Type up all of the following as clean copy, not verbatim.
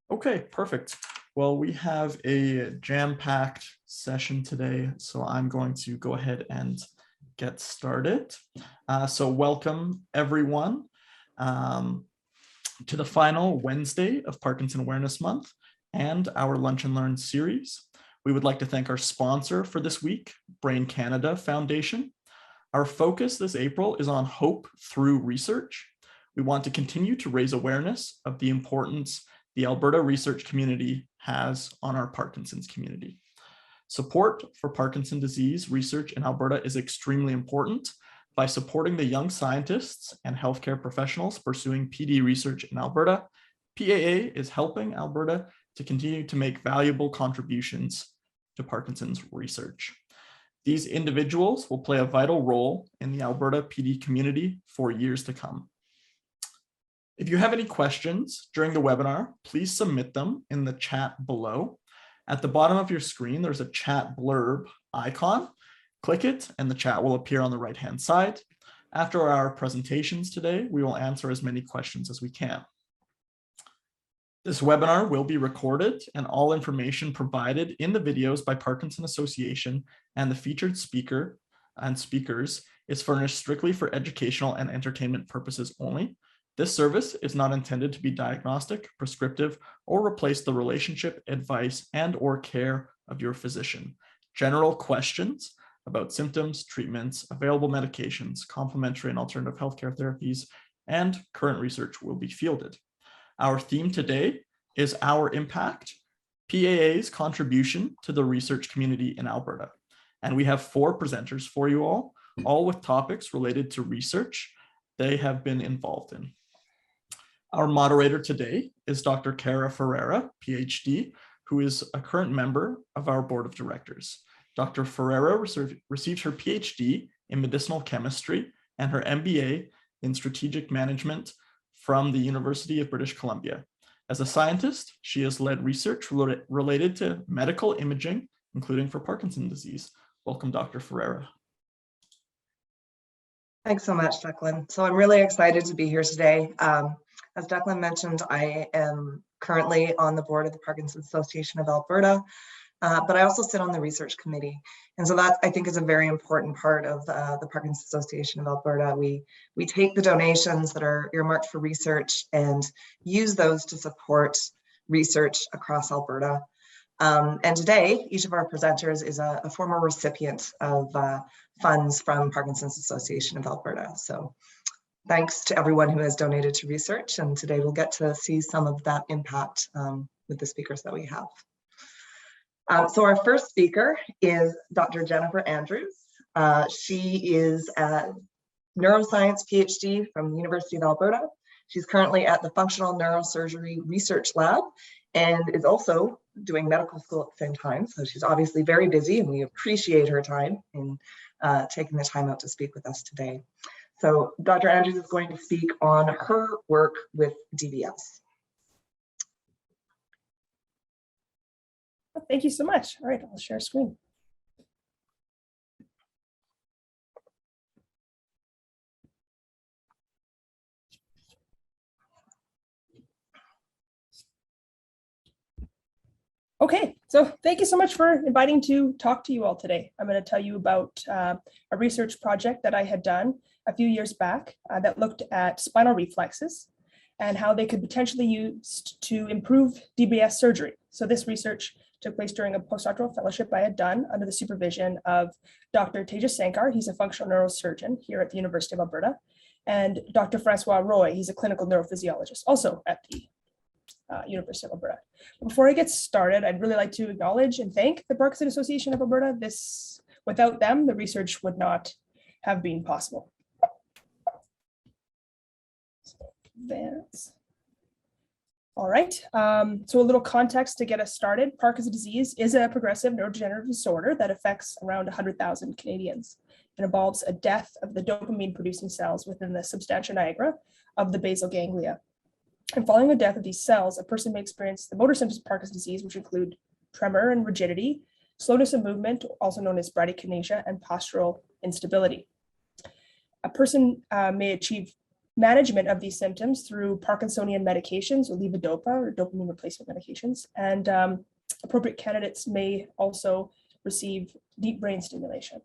Okay, perfect. Well, we have a jam-packed session today, so I'm going to go ahead and get started. So welcome everyone to the final Wednesday of Parkinson Awareness Month and our Lunch and Learn series. We would like to thank our sponsor for this week, Brain Canada Foundation. Our focus this April is on hope through research. We want to continue to raise awareness of the importance the Alberta research community has on our Parkinson's community. Support for Parkinson's disease research in Alberta is extremely important. By supporting the young scientists and healthcare professionals pursuing PD research in Alberta, PAA is helping Alberta to continue to make valuable contributions to Parkinson's research. These individuals will play a vital role in the Alberta PD community for years to come. If you have any questions during the webinar, please submit them in the chat below. At the bottom of your screen, there's a chat blurb icon. Click it and the chat will appear on the right-hand side. After our presentations today, we will answer as many questions as we can. This webinar will be recorded and all information provided in the videos by Parkinson Association and the featured speaker and speakers is furnished strictly for educational and entertainment purposes only. This service is not intended to be diagnostic, prescriptive, or replace the relationship, advice, and/or care of your physician. General questions about symptoms, treatments, available medications, complementary and alternative healthcare therapies, and current research will be fielded. Our theme today is Our Impact, PAA's contribution to the research community in Alberta. And we have 4 presenters for you all with topics related to research they have been involved in. Our moderator today is Dr. Cara Ferreira, PhD, who is a current member of our board of directors. Dr. Ferreira received her PhD in medicinal chemistry and her MBA in strategic management from the University of British Columbia. As a scientist, she has led research related to medical imaging, including for Parkinson's disease. Welcome, Dr. Ferreira. Thanks so much, Declan. So I'm really excited to be here today. As Declan mentioned, I am currently on the board of the Parkinson's Association of Alberta, but I also sit on the research committee. And so that, I think, is a very important part of the Parkinson's Association of Alberta. We take the donations that are earmarked for research and use those to support research across Alberta. And today, each of our presenters is a former recipient of funds from Parkinson's Association of Alberta. So thanks to everyone who has donated to research. And today we'll get to see some of that impact with the speakers that we have. So our first speaker is Dr. Jennifer Andrews. She is a Neuroscience PhD from the University of Alberta. She's currently at the Functional Neurosurgery Research Lab and is also doing medical school at the same time. So she's obviously very busy and we appreciate her time in taking the time out to speak with us today. So Dr. Andrews is going to speak on her work with DBS. Thank you so much. All right, I'll share screen. Okay, so thank you so much for inviting to talk to you all today. I'm going to tell you about a research project that I had done a few years back that looked at spinal reflexes and how they could potentially be used to improve DBS surgery. So this research took place during a postdoctoral fellowship I had done under the supervision of Dr. Tejas Sankar. He's a functional neurosurgeon here at the University of Alberta, and Dr. Francois Roy. He's a clinical neurophysiologist also at the University of Alberta. Before I get started, I'd really like to acknowledge and thank the Parkinson Association of Alberta. Without them, the research would not have been possible. So, advance. All right, so a little context to get us started. Parkinson's disease is a progressive neurodegenerative disorder that affects around 100,000 Canadians and involves a death of the dopamine-producing cells within the substantia nigra of the basal ganglia. And following the death of these cells, a person may experience the motor symptoms of Parkinson's disease, which include tremor and rigidity, slowness of movement, also known as bradykinesia, and postural instability. A person may achieve management of these symptoms through Parkinsonian medications, or levodopa, or dopamine replacement medications, and appropriate candidates may also receive deep brain stimulation.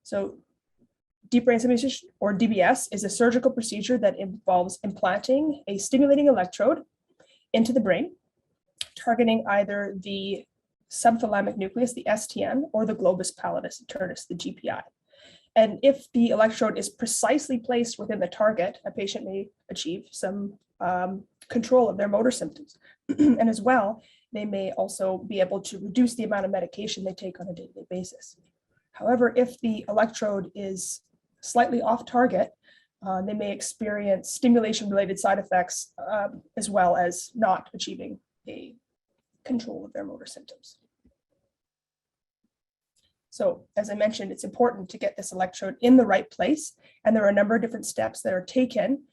So deep brain stimulation, or DBS, is a surgical procedure that involves implanting a stimulating electrode into the brain, targeting either the subthalamic nucleus, the STN, or the globus pallidus internus, the GPI. And if the electrode is precisely placed within the target, a patient may achieve some control of their motor symptoms. And as well, they may also be able to reduce the amount of medication they take on a daily basis. However, if the electrode is slightly off target, they may experience stimulation-related side effects, as well as not achieving a control of their motor symptoms. So, as I mentioned, it's important to get this electrode in the right place, and there are a number of different steps that are taken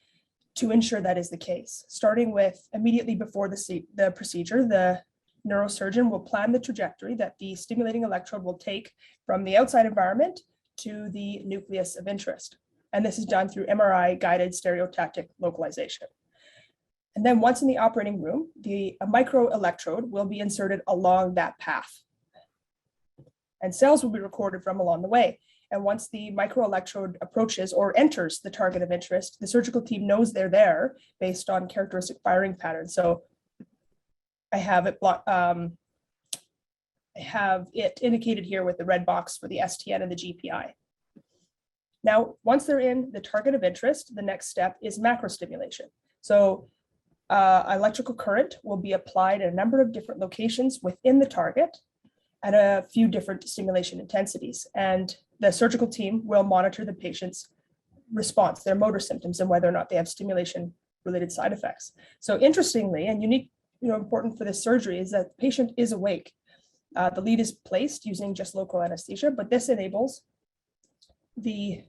to ensure that is the case. Starting with immediately before the procedure, the neurosurgeon will plan the trajectory that the stimulating electrode will take from the outside environment to the nucleus of interest. And this is done through MRI-guided stereotactic localization. And then once in the operating room, a micro electrode will be inserted along that path. And cells will be recorded from along the way. And once the microelectrode approaches or enters the target of interest, the surgical team knows they're there based on characteristic firing patterns. So I have it indicated here with the red box for the STN and the GPI. Now, once they're in the target of interest, the next step is macrostimulation. So electrical current will be applied at a number of different locations within the target at a few different stimulation intensities. And the surgical team will monitor the patient's response, their motor symptoms, and whether or not they have stimulation-related side effects. So interestingly and unique, important for this surgery is that the patient is awake. The lead is placed using just local anesthesia, but this enables this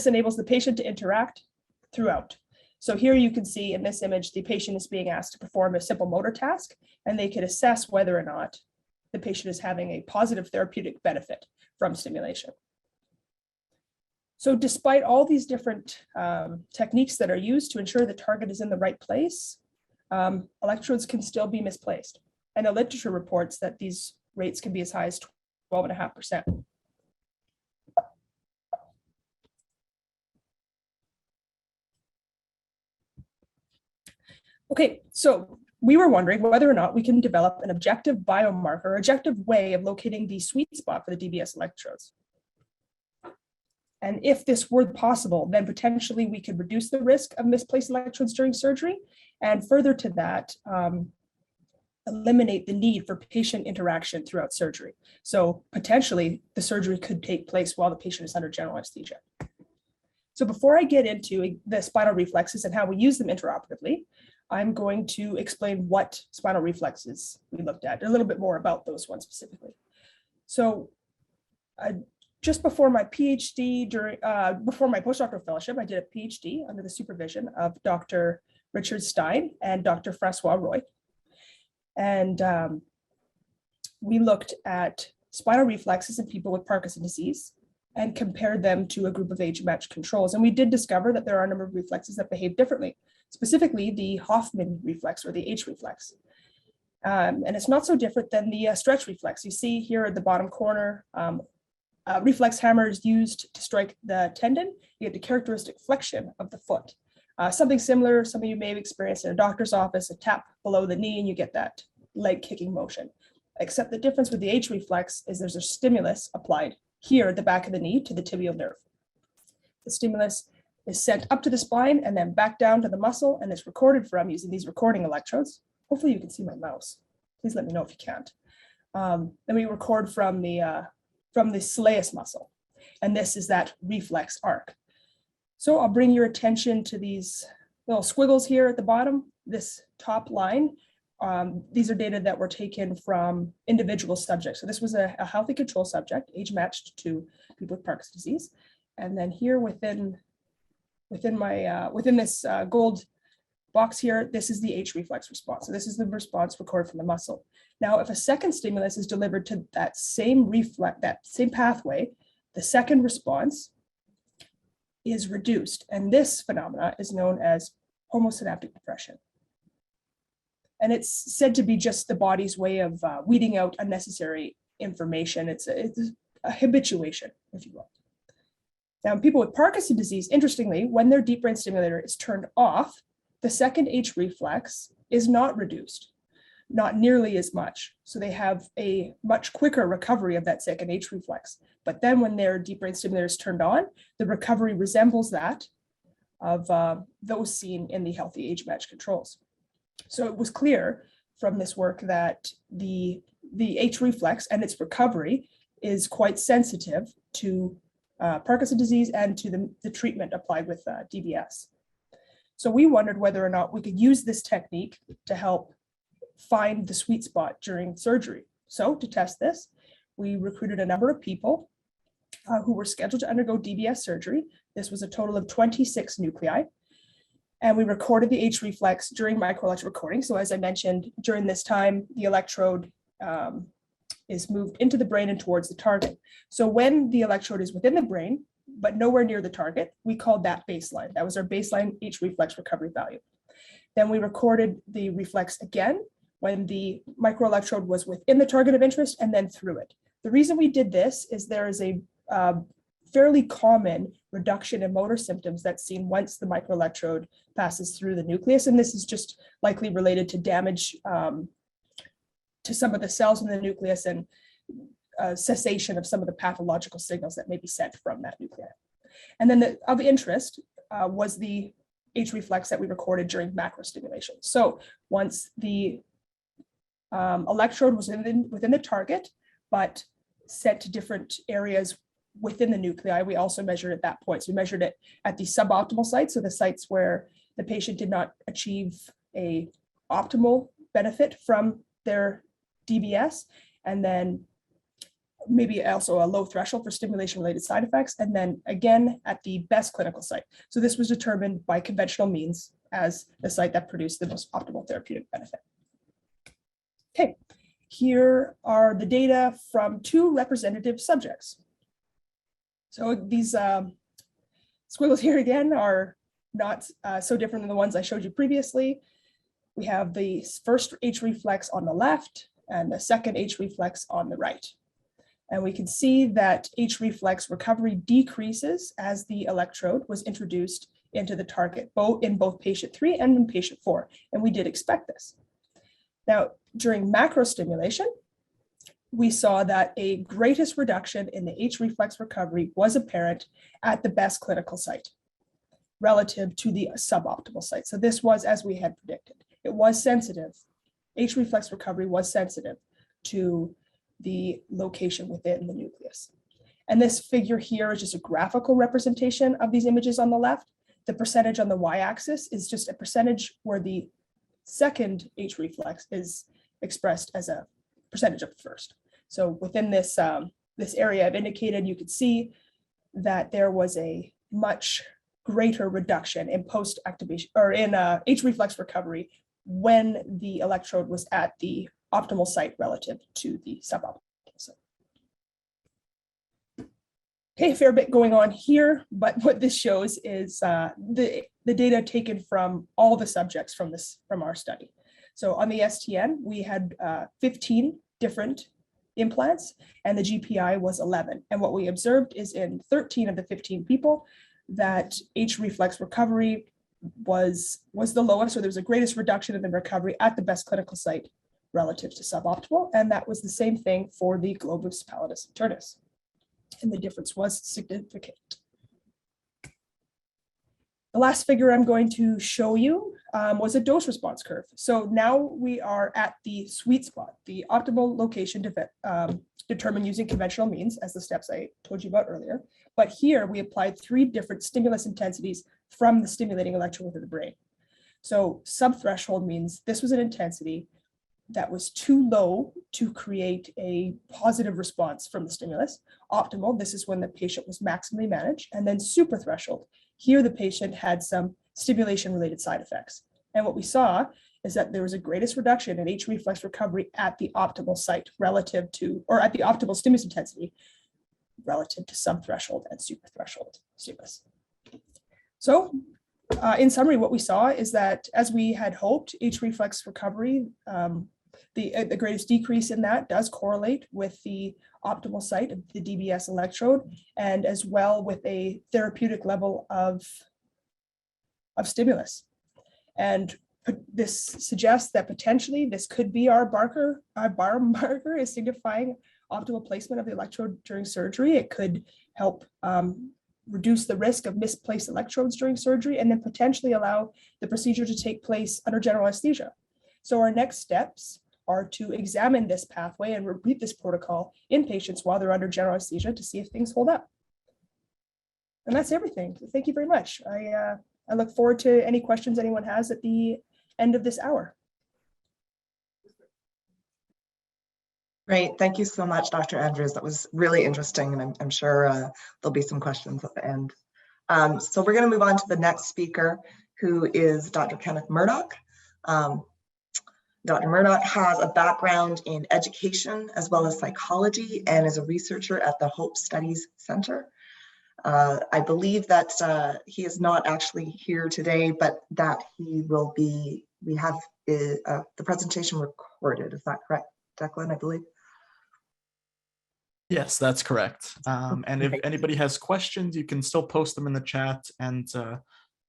enables the patient to interact throughout. So here you can see in this image, the patient is being asked to perform a simple motor task, and they can assess whether or not the patient is having a positive therapeutic benefit from stimulation. So despite all these different techniques that are used to ensure the target is in the right place, electrodes can still be misplaced. And the literature reports that these rates can be as high as 12.5%. Okay, so we were wondering whether or not we can develop an objective biomarker, objective way of locating the sweet spot for the DBS electrodes. And if this were possible, then potentially we could reduce the risk of misplaced electrodes during surgery, and further to that, eliminate the need for patient interaction throughout surgery. So potentially the surgery could take place while the patient is under general anesthesia. So before I get into the spinal reflexes and how we use them intraoperatively, I'm going to explain what spinal reflexes we looked at, a little bit more about those ones specifically. So just before my PhD, before my postdoctoral fellowship, I did a PhD under the supervision of Dr. Richard Stein and Dr. Francois Roy. And we looked at spinal reflexes in people with Parkinson's disease and compared them to a group of age-matched controls. And we did discover that there are a number of reflexes that behave differently, specifically the Hoffman reflex or the H reflex. And it's not so different than the stretch reflex. You see here at the bottom corner, reflex hammer is used to strike the tendon. You get the characteristic flexion of the foot. Something similar, some of you may have experienced in a doctor's office, a tap below the knee and you get that leg kicking motion. Except the difference with the H reflex is there's a stimulus applied here at the back of the knee to the tibial nerve. The stimulus is sent up to the spine and then back down to the muscle, and it's recorded from using these recording electrodes. Hopefully you can see my mouse. Please let me know if you can't. Then we record from the soleus muscle, and this is that reflex arc. So I'll bring your attention to these little squiggles here at the bottom, this top line. These are data that were taken from individual subjects. So this was a healthy control subject, age matched to people with Parkinson's disease. And then here within this gold box here, this is the H reflex response. So this is the response recorded from the muscle. Now, if a second stimulus is delivered to that same pathway, the second response is reduced. And this phenomena is known as homosynaptic depression. And it's said to be just the body's way of weeding out unnecessary information. It's a habituation, if you will. Now, in people with Parkinson's disease, interestingly, when their deep brain stimulator is turned off, the second H reflex is not reduced, not nearly as much. So they have a much quicker recovery of that second H reflex. But then when their deep brain stimulator is turned on, the recovery resembles that of those seen in the healthy age-matched controls. So it was clear from this work that the H reflex and its recovery is quite sensitive to Parkinson's disease and to the treatment applied with DBS. So we wondered whether or not we could use this technique to help find the sweet spot during surgery. So to test this, we recruited a number of people who were scheduled to undergo DBS surgery. This was a total of 26 nuclei. And we recorded the H reflex during microelectrode recording. So as I mentioned, during this time, the electrode is moved into the brain and towards the target. So when the electrode is within the brain, but nowhere near the target, we called that baseline. That was our baseline H reflex recovery value. Then we recorded the reflex again when the microelectrode was within the target of interest and then through it. The reason we did this is there is a fairly common reduction in motor symptoms that's seen once the microelectrode passes through the nucleus. And this is just likely related to damage to some of the cells in the nucleus and cessation of some of the pathological signals that may be sent from that nuclei. And then of interest was the H reflex that we recorded during macro stimulation. So once the electrode was within the target, but set to different areas within the nuclei, we also measured at that point. So we measured it at the suboptimal sites, so the sites where the patient did not achieve a optimal benefit from their DBS, and then maybe also a low threshold for stimulation-related side effects, and then again at the best clinical site. So this was determined by conventional means as the site that produced the most optimal therapeutic benefit. Okay, here are the data from 2 representative subjects. So these squiggles here again are not so different than the ones I showed you previously. We have the first H reflex on the left and the second H reflex on the right. And we can see that H reflex recovery decreases as the electrode was introduced into the target, both in both patient 3 and in patient 4. And we did expect this. Now, during macro stimulation, we saw that a greatest reduction in the H reflex recovery was apparent at the best clinical site relative to the suboptimal site. So this was as we had predicted. It was sensitive. H reflex recovery was sensitive to the location within the nucleus. And this figure here is just a graphical representation of these images on the left. The percentage on the y-axis is just a percentage where the second H reflex is expressed as a percentage of the first. So within this, this area I've indicated, you could see that there was a much greater reduction in post-activation or in H reflex recovery when the electrode was at the optimal site relative to the suboptimal site. Okay, a fair bit going on here, but what this shows is the data taken from all the subjects from our study. So on the STN, we had 15 different implants and the GPI was 11. And what we observed is in 13 of the 15 people that H reflex recovery was the lowest, or there was the greatest reduction in the recovery at the best clinical site relative to suboptimal. And that was the same thing for the globus pallidus internus. And the difference was significant. The last figure I'm going to show you was a dose response curve. So now we are at the sweet spot, the optimal location determined using conventional means, as the steps I told you about earlier. But here we applied 3 different stimulus intensities from the stimulating electrode within the brain. So subthreshold means this was an intensity that was too low to create a positive response from the stimulus. Optimal, this is when the patient was maximally managed. And then super threshold, here the patient had some stimulation related side effects. And what we saw is that there was a greatest reduction in H reflex recovery at the optimal site relative to, or at the optimal stimulus intensity relative to subthreshold and suprathreshold stimulus. So in summary, what we saw is that as we had hoped, H reflex recovery, the greatest decrease in that does correlate with the optimal site of the DBS electrode, and as well with a therapeutic level of stimulus. And this suggests that potentially this could be our biomarker is signifying optimal placement of the electrode during surgery. It could help reduce the risk of misplaced electrodes during surgery, and then potentially allow the procedure to take place under general anesthesia. So our next steps are to examine this pathway and repeat this protocol in patients while they're under general anesthesia to see if things hold up. And that's everything. Thank you very much. I look forward to any questions anyone has at the end of this hour. Great. Thank you so much, Dr. Andrews. That was really interesting, and I'm sure there'll be some questions at the end. So we're going to move on to the next speaker, who is Dr. Kenneth Murdoch. Dr. Murdoch has a background in education as well as psychology, and is a researcher at the Hope Studies Center. I believe that he is not actually here today, but that he will be, we have the presentation recorded. Is that correct, Declan, I believe? Yes, that's correct. And if anybody has questions, you can still post them in the chat, and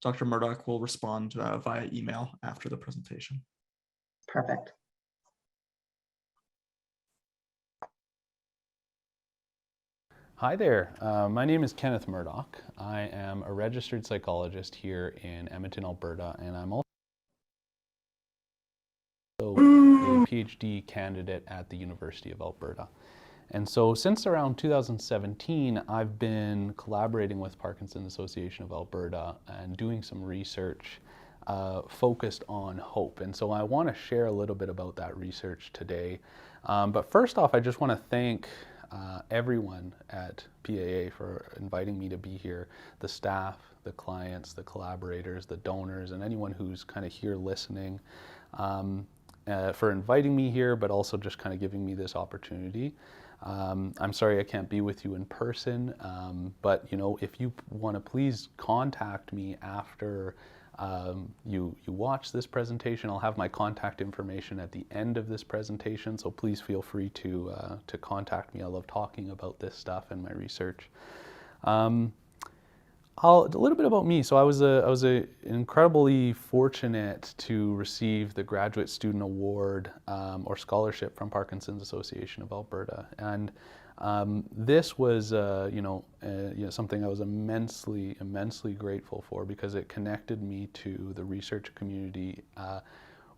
Dr. Murdoch will respond via email after the presentation. Perfect. Hi there, my name is Kenneth Murdoch. I am a registered psychologist here in Edmonton, Alberta, and I'm also a PhD candidate at the University of Alberta. And so since around 2017, I've been collaborating with Parkinson Association of Alberta and doing some research focused on hope. And so I want to share a little bit about that research today. But first off, I just want to thank everyone at PAA for inviting me to be here, the staff, the clients, the collaborators, the donors, and anyone who's kind of here listening, for inviting me here, but also just kind of giving me this opportunity. I'm sorry I can't be with you in person, but you know, if you want to please contact me after you watch this presentation. I'll have my contact information at the end of this presentation, so please feel free to contact me. I love talking about this stuff and my research. A little bit about me. So I was incredibly fortunate to receive the Graduate Student Award or scholarship from Parkinson's Association of Alberta, and this was something I was immensely grateful for, because it connected me to the research community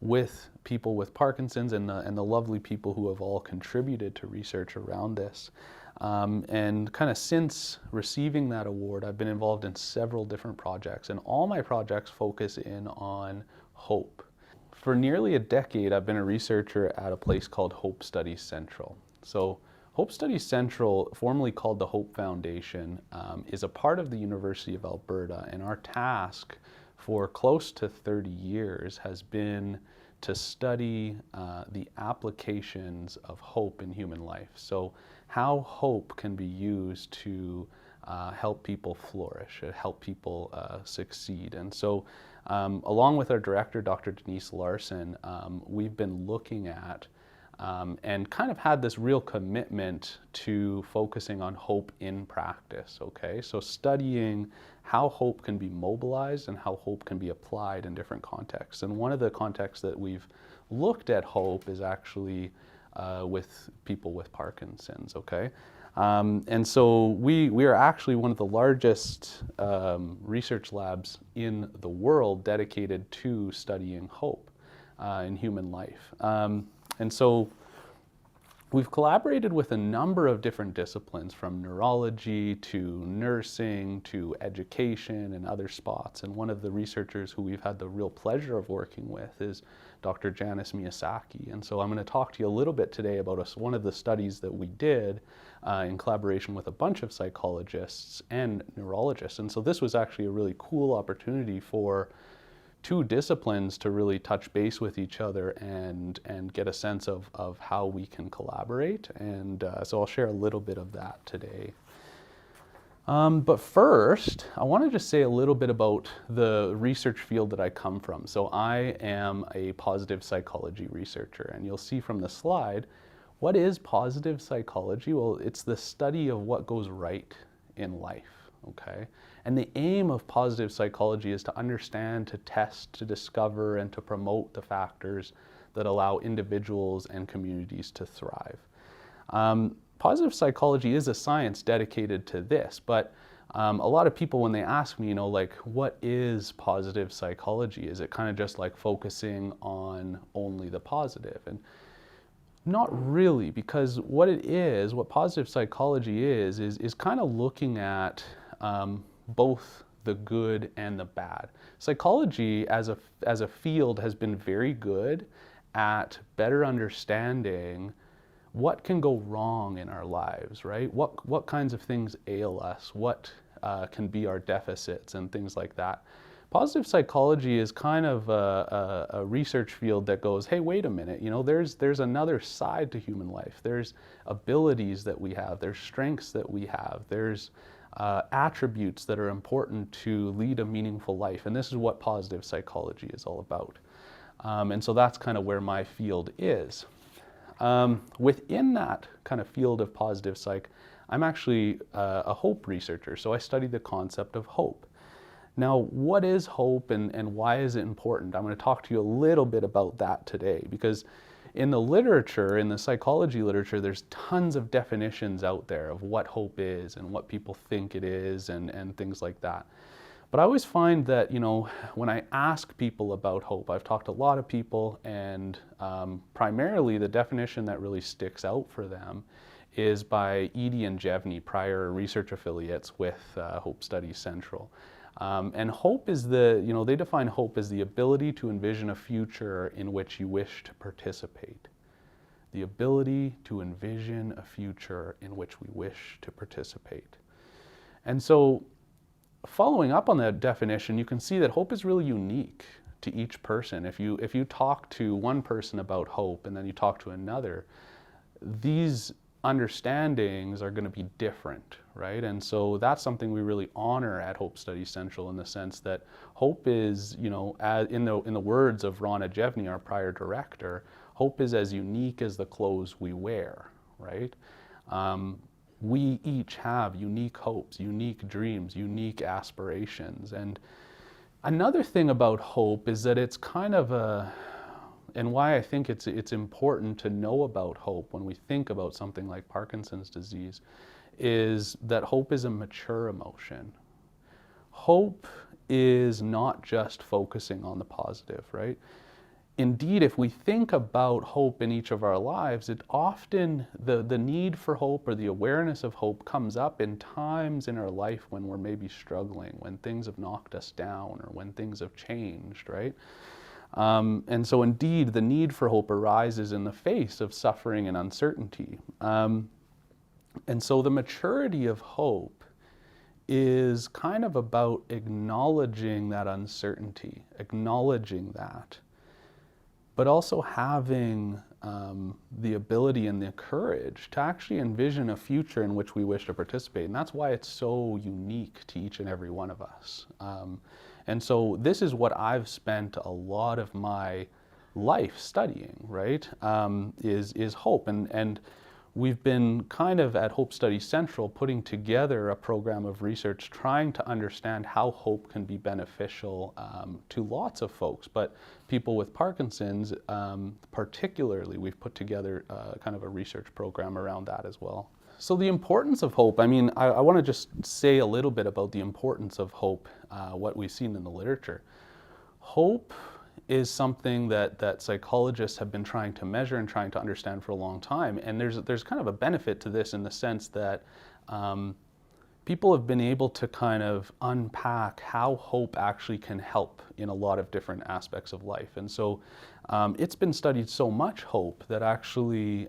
with people with Parkinson's and the lovely people who have all contributed to research around this. And kind of since receiving that award, I've been involved in several different projects, and all my projects focus in on hope. For nearly a decade, I've been a researcher at a place called Hope Studies Central. So Hope Studies Central, formerly called the Hope Foundation, is a part of the University of Alberta, and our task for close to 30 years has been to study the applications of hope in human life. So how hope can be used to help people flourish, help people succeed. And so along with our director, Dr. Denise Larson, we've been looking at and kind of had this real commitment to focusing on hope in practice, okay? So studying how hope can be mobilized and how hope can be applied in different contexts. And one of the contexts that we've looked at hope is actually with people with Parkinson's, okay? And so we are actually one of the largest research labs in the world dedicated to studying hope in human life. And so we've collaborated with a number of different disciplines, from neurology to nursing to education and other spots. And one of the researchers who we've had the real pleasure of working with is Dr. Janice Miyazaki. And so I'm going to talk to you a little bit today about one of the studies that we did in collaboration with a bunch of psychologists and neurologists. And so this was actually a really cool opportunity two disciplines to really touch base with each other and get a sense of how we can collaborate. And so I'll share a little bit of that today. But first, I want to just say a little bit about the research field that I come from. So I am a positive psychology researcher, and you'll see from the slide, what is positive psychology? Well, it's the study of what goes right in life, okay? And the aim of positive psychology is to understand, to test, to discover, and to promote the factors that allow individuals and communities to thrive. Positive psychology is a science dedicated to this, but a lot of people, when they ask me, like, what is positive psychology? Is it kind of just like focusing on only the positive? And not really, because what positive psychology is kind of looking at both the good and the bad. Psychology as a field has been very good at better understanding what can go wrong in our lives, right? What kinds of things ail us? What can be our deficits and things like that. Positive psychology is kind of a research field that goes, hey, wait a minute, there's another side to human life. There's abilities that we have, there's strengths that we have, there's attributes that are important to lead a meaningful life. And this is what positive psychology is all about. And so that's kind of where my field is. Within that kind of field of positive psych, I'm actually a hope researcher, so I study the concept of hope. Now, what is hope and why is it important? I'm going to talk to you a little bit about that today, because in the literature, in the psychology literature, there's tons of definitions out there of what hope is and what people think it is and things like that. But I always find that, when I ask people about hope, I've talked to a lot of people, and primarily the definition that really sticks out for them is by Edie and Jevney, prior research affiliates with Hope Studies Central. And hope is they define hope as the ability to envision a future in which you wish to participate. The ability to envision a future in which we wish to participate. And so, following up on that definition, you can see that hope is really unique to each person. If you talk to one person about hope and then you talk to another, these understandings are going to be different, right? And so that's something we really honor at Hope Studies Central, in the sense that hope is, in the words of Ronna Jevney, our prior director, hope is as unique as the clothes we wear, right? We each have unique hopes, unique dreams, unique aspirations. And another thing about hope is that it's kind of and why I think it's important to know about hope when we think about something like Parkinson's disease, is that hope is a mature emotion. Hope is not just focusing on the positive, right? Indeed, if we think about hope in each of our lives, it often, the need for hope or the awareness of hope comes up in times in our life when we're maybe struggling, when things have knocked us down, or when things have changed, right? And so indeed, the need for hope arises in the face of suffering and uncertainty. And so the maturity of hope is kind of about acknowledging that uncertainty, acknowledging that, but also having the ability and the courage to actually envision a future in which we wish to participate. And that's why it's so unique to each and every one of us. And so this is what I've spent a lot of my life studying, right, is hope. And we've been kind of at Hope Studies Central putting together a program of research trying to understand how hope can be beneficial to lots of folks, but people with Parkinson's particularly, we've put together kind of a research program around that as well. So the importance of hope, I want to just say a little bit about the importance of hope, what we've seen in the literature. Hope is something that psychologists have been trying to measure and trying to understand for a long time. And there's kind of a benefit to this in the sense that people have been able to kind of unpack how hope actually can help in a lot of different aspects of life. And so it's been studied so much, hope, that actually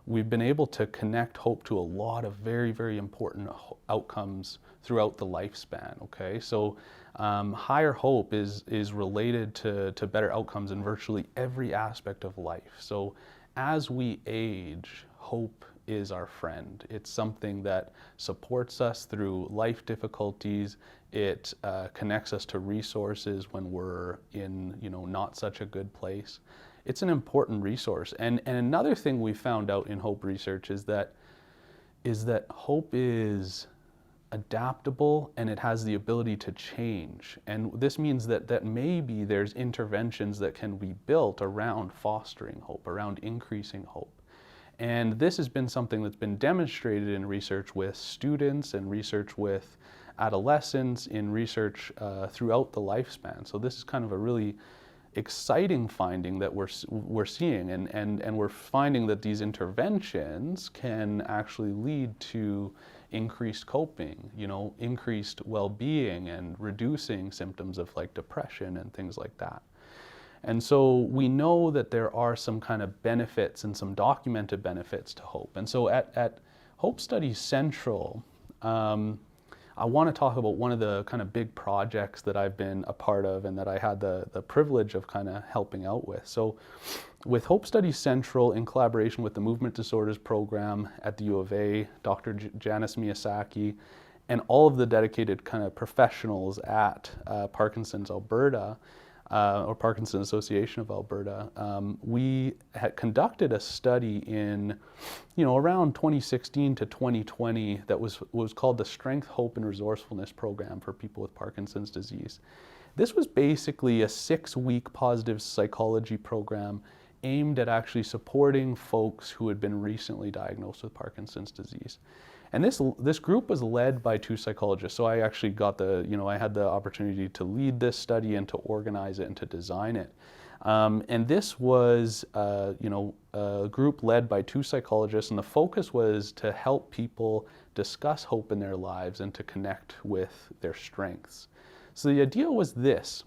we've been able to connect hope to a lot of very, very important outcomes throughout the lifespan, okay? So higher hope is related to better outcomes in virtually every aspect of life. So as we age, hope is our friend. It's something that supports us through life difficulties. It connects us to resources when we're in, not such a good place. It's an important resource. And another thing we found out in hope research is that hope is adaptable and it has the ability to change. And this means that maybe there's interventions that can be built around fostering hope, around increasing hope. And this has been something that's been demonstrated in research with students and research with adolescents, in research throughout the lifespan. So this is kind of a really exciting finding that we're seeing, and we're finding that these interventions can actually lead to increased coping, increased well-being and reducing symptoms of like depression and things like that. And so we know that there are some kind of benefits and some documented benefits to hope. And so at Hope Studies Central, I want to talk about one of the kind of big projects that I've been a part of and that I had the privilege of kind of helping out with. So with Hope Studies Central, in collaboration with the Movement Disorders Program at the U of A, Dr. Janice Miyasaki, and all of the dedicated kind of professionals at Parkinson's Alberta, or Parkinson Association of Alberta, we had conducted a study in, around 2016 to 2020 that was called the Strength, Hope, and Resourcefulness Program for people with Parkinson's disease. This was basically a 6-week positive psychology program aimed at actually supporting folks who had been recently diagnosed with Parkinson's disease. And this group was led by 2 psychologists. So I actually got I had the opportunity to lead this study and to organize it and to design it. And this was, a group led by 2 psychologists, and the focus was to help people discuss hope in their lives and to connect with their strengths. So the idea was this,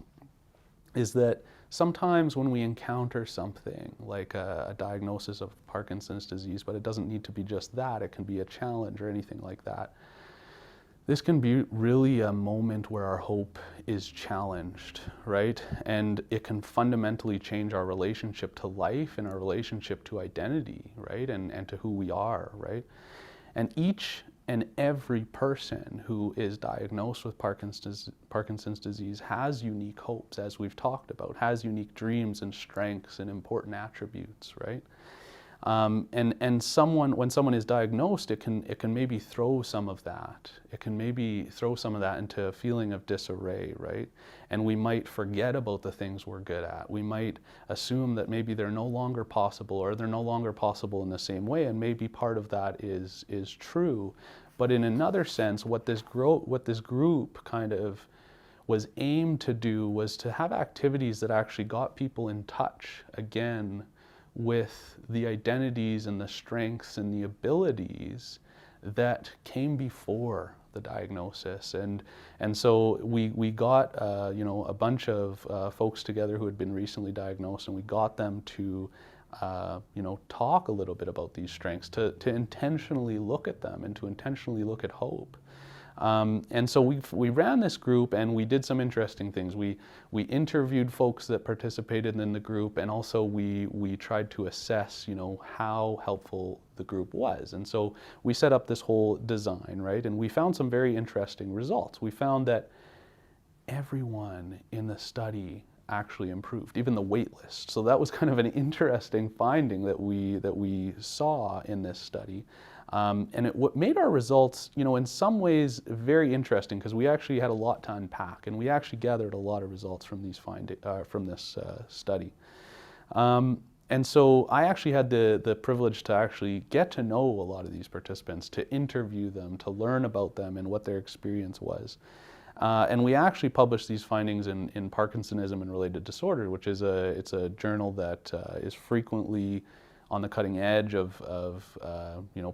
is that sometimes when we encounter something like a diagnosis of Parkinson's disease, but it doesn't need to be just that, it can be a challenge or anything like that. This can be really a moment where our hope is challenged, right? And it can fundamentally change our relationship to life and our relationship to identity, right? And to who we are, right? And each and every person who is diagnosed with Parkinson's disease has unique hopes, as we've talked about, has unique dreams and strengths and important attributes, right? And when someone is diagnosed, it can maybe throw some of that. It can maybe throw some of that into a feeling of disarray, right? And we might forget about the things we're good at. We might assume that maybe they're no longer possible, or they're no longer possible in the same way, and maybe part of that is true. But in another sense, what this group kind of was aimed to do was to have activities that actually got people in touch again with the identities and the strengths and the abilities that came before the diagnosis. And so we got a bunch of folks together who had been recently diagnosed, and we got them to talk a little bit about these strengths, to intentionally look at them and to intentionally look at hope. And so we ran this group, and we did some interesting things. We interviewed folks that participated in the group, and also we tried to assess, how helpful the group was. And so we set up this whole design, right? And we found some very interesting results. We found that everyone in the study actually improved, even the wait list. So that was kind of an interesting finding that we saw in this study. And what made our results, in some ways very interesting, because we actually had a lot to unpack, and we actually gathered a lot of results from this study. And so I actually had the privilege to actually get to know a lot of these participants, to interview them, to learn about them and what their experience was. And we actually published these findings in Parkinsonism and Related Disorders, which is it's a journal that is frequently on the cutting edge of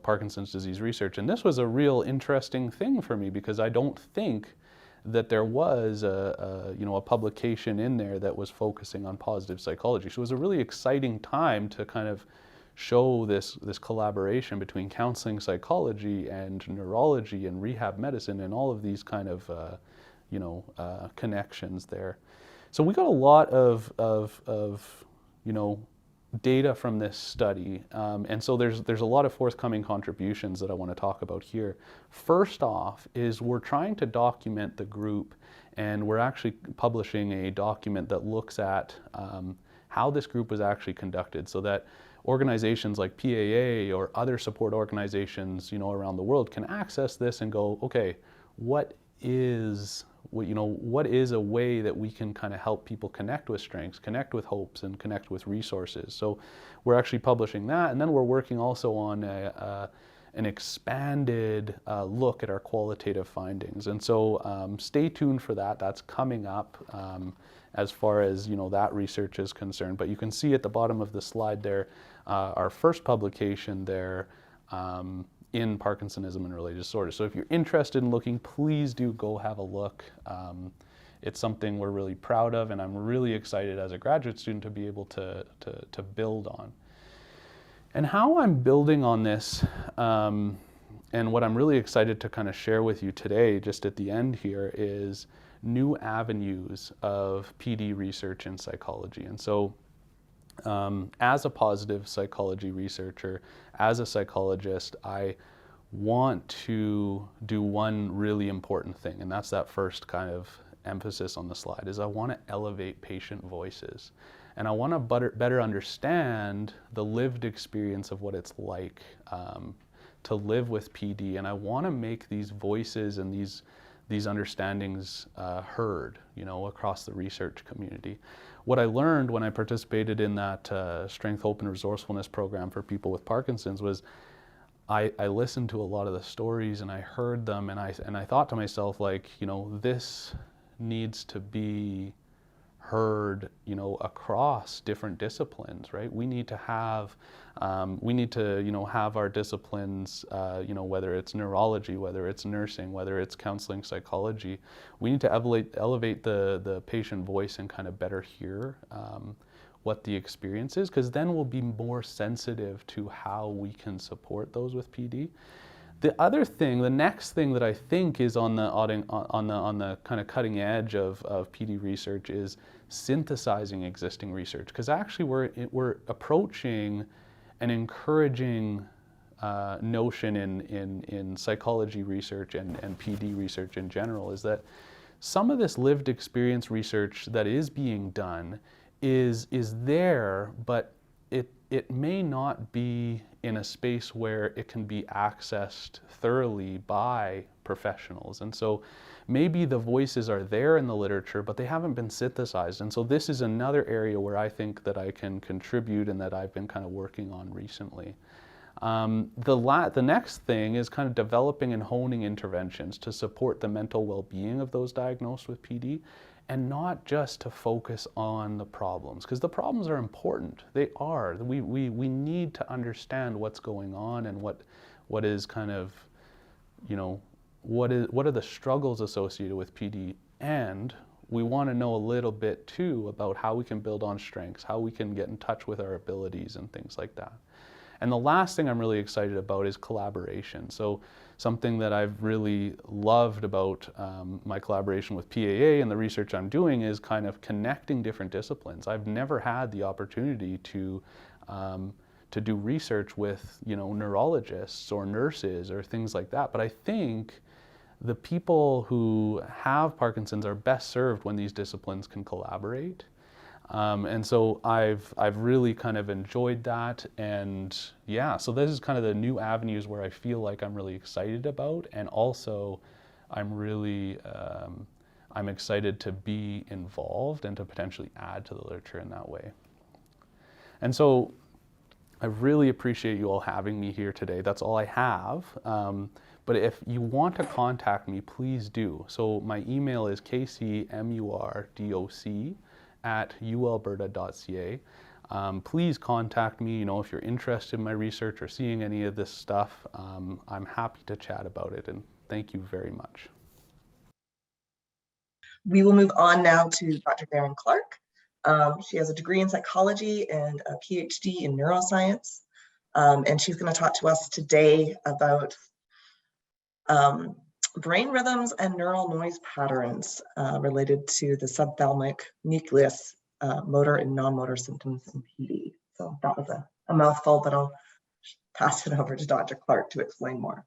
Parkinson's disease research. And this was a real interesting thing for me, because I don't think that there was a publication in there that was focusing on positive psychology. So it was a really exciting time to kind of show this collaboration between counseling psychology and neurology and rehab medicine and all of these kind of connections there. So we got a lot of data from this study, and so there's a lot of forthcoming contributions that I want to talk about here. First off is we're trying to document the group, and we're actually publishing a document that looks at how this group was actually conducted, so that organizations like PAA or other support organizations around the world can access this and go, okay, what is a way that we can kind of help people connect with strengths, connect with hopes, and connect with resources. So we're actually publishing that, and then we're working also on an expanded look at our qualitative findings. And so stay tuned for that. That's coming up as far as that research is concerned. But you can see at the bottom of the slide there, our first publication there in Parkinsonism and related disorders. So if you're interested in looking, please do go have a look. It's something we're really proud of, and I'm really excited as a graduate student to be able to build on. And how I'm building on this, and what I'm really excited to kind of share with you today, just at the end here, is new avenues of PD research in psychology. And so as a positive psychology researcher, as a psychologist, I want to do one really important thing, and that's that first kind of emphasis on the slide, is I want to elevate patient voices. And I want to better understand the lived experience of what it's like to live with PD, and I want to make these voices and these understandings heard, across the research community. What I learned when I participated in that Strength, Hope, and Resourcefulness program for people with Parkinson's was I listened to a lot of the stories, and I heard them, and I thought to myself, like, this needs to be heard, across different disciplines, right? We need to have have our disciplines, whether it's neurology, whether it's nursing, whether it's counseling psychology. We need to elevate the patient voice and kind of better hear what the experience is, because then we'll be more sensitive to how we can support those with PD. The next thing that I think is on the kind of cutting edge of PD research is synthesizing existing research, because actually we're approaching an encouraging notion in psychology research and PD research in general, is that some of this lived experience research that is being done is there, but it may not be in a space where it can be accessed thoroughly by professionals. And so maybe the voices are there in the literature, but they haven't been synthesized. And so this is another area where I think that I can contribute and that I've been kind of working on recently. The next thing is kind of developing and honing interventions to support the mental well-being of those diagnosed with PD, and not just to focus on the problems, because the problems are important. They are. We need to understand what's going on and what is kind of, what are the struggles associated with PD, and we want to know a little bit too about how we can build on strengths, how we can get in touch with our abilities and things like that. And the last thing I'm really excited about is collaboration. So something that I've really loved about my collaboration with PAA and the research I'm doing is kind of connecting different disciplines. I've never had the opportunity to do research with neurologists or nurses or things like that. But I think the people who have Parkinson's are best served when these disciplines can collaborate. And so I've really kind of enjoyed that, and yeah, so this is kind of the new avenues where I feel like I'm really excited about, and also I'm really I'm excited to be involved and to potentially add to the literature in that way. And so I really appreciate you all having me here today. That's all I have. But if you want to contact me, please do. So my email is kcmurdoc@ualberta.ca. Please contact me, if you're interested in my research or seeing any of this stuff. I'm happy to chat about it, and thank you very much. We will move on now to Dr. Darren Clark. She has a degree in psychology and a PhD in neuroscience. And she's going to talk to us today about brain rhythms and neural noise patterns related to the subthalamic nucleus, motor and non-motor symptoms in PD. So that was a mouthful, but I'll pass it over to Dr. Clark to explain more.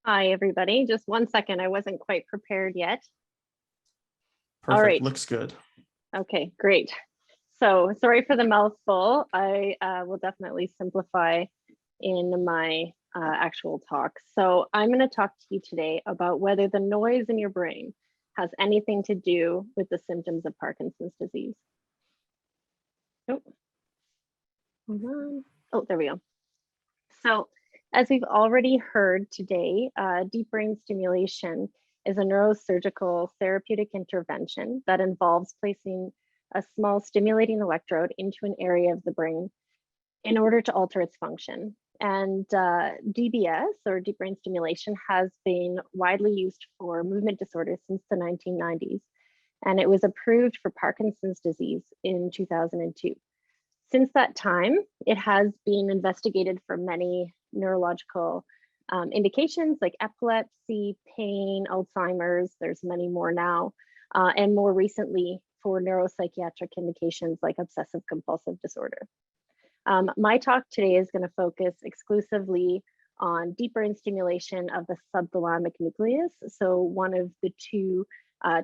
Hi, everybody. Just 1 second. I wasn't quite prepared yet. Perfect. All right. Looks good. Okay, great. So sorry for the mouthful. I will definitely simplify in my actual talk. So I'm going to talk to you today about whether the noise in your brain has anything to do with the symptoms of Parkinson's disease. Oh, hold on. Oh, there we go. So as we've already heard today, deep brain stimulation is a neurosurgical therapeutic intervention that involves placing a small stimulating electrode into an area of the brain in order to alter its function. And DBS, or deep brain stimulation, has been widely used for movement disorders since the 1990s, and it was approved for Parkinson's disease in 2002. Since that time, it has been investigated for many neurological indications like epilepsy, pain, Alzheimer's. There's many more now, and more recently for neuropsychiatric indications like obsessive compulsive disorder. My talk today is going to focus exclusively on deep brain stimulation of the subthalamic nucleus, so one of the two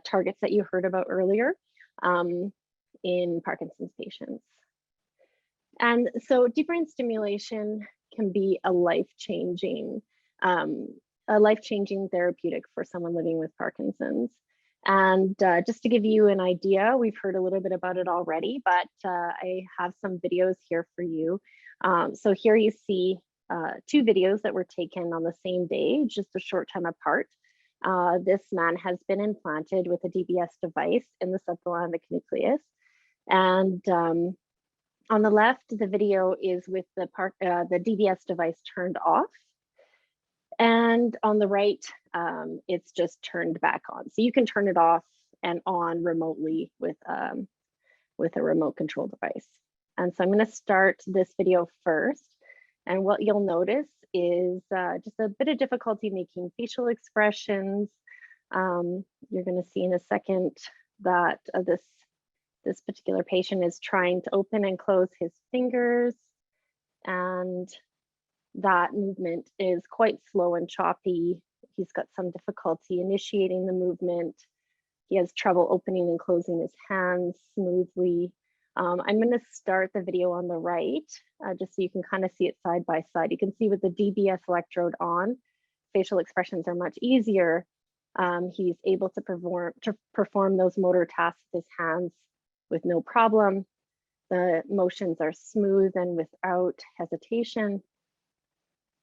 targets that you heard about earlier in Parkinson's patients. And so deep brain stimulation can be a life-changing therapeutic for someone living with Parkinson's. And just to give you an idea, we've heard a little bit about it already, but I have some videos here for you. So here you see 2 videos that were taken on the same day, just a short time apart. This man has been implanted with a DBS device in the subthalamic nucleus. And on the left, the video is with the DBS device turned off. And on the right, it's just turned back on. So you can turn it off and on remotely with a remote control device. And so I'm going to start this video first. And what you'll notice is just a bit of difficulty making facial expressions. You're going to see in a second that this particular patient is trying to open and close his fingers, and that movement is quite slow and choppy. He's got some difficulty initiating the movement. He has trouble opening and closing his hands smoothly. I'm going to start the video on the right, just so you can kind of see it side by side. You can see with the DBS electrode on, facial expressions are much easier. He's able to perform those motor tasks with his hands with no problem. The motions are smooth and without hesitation.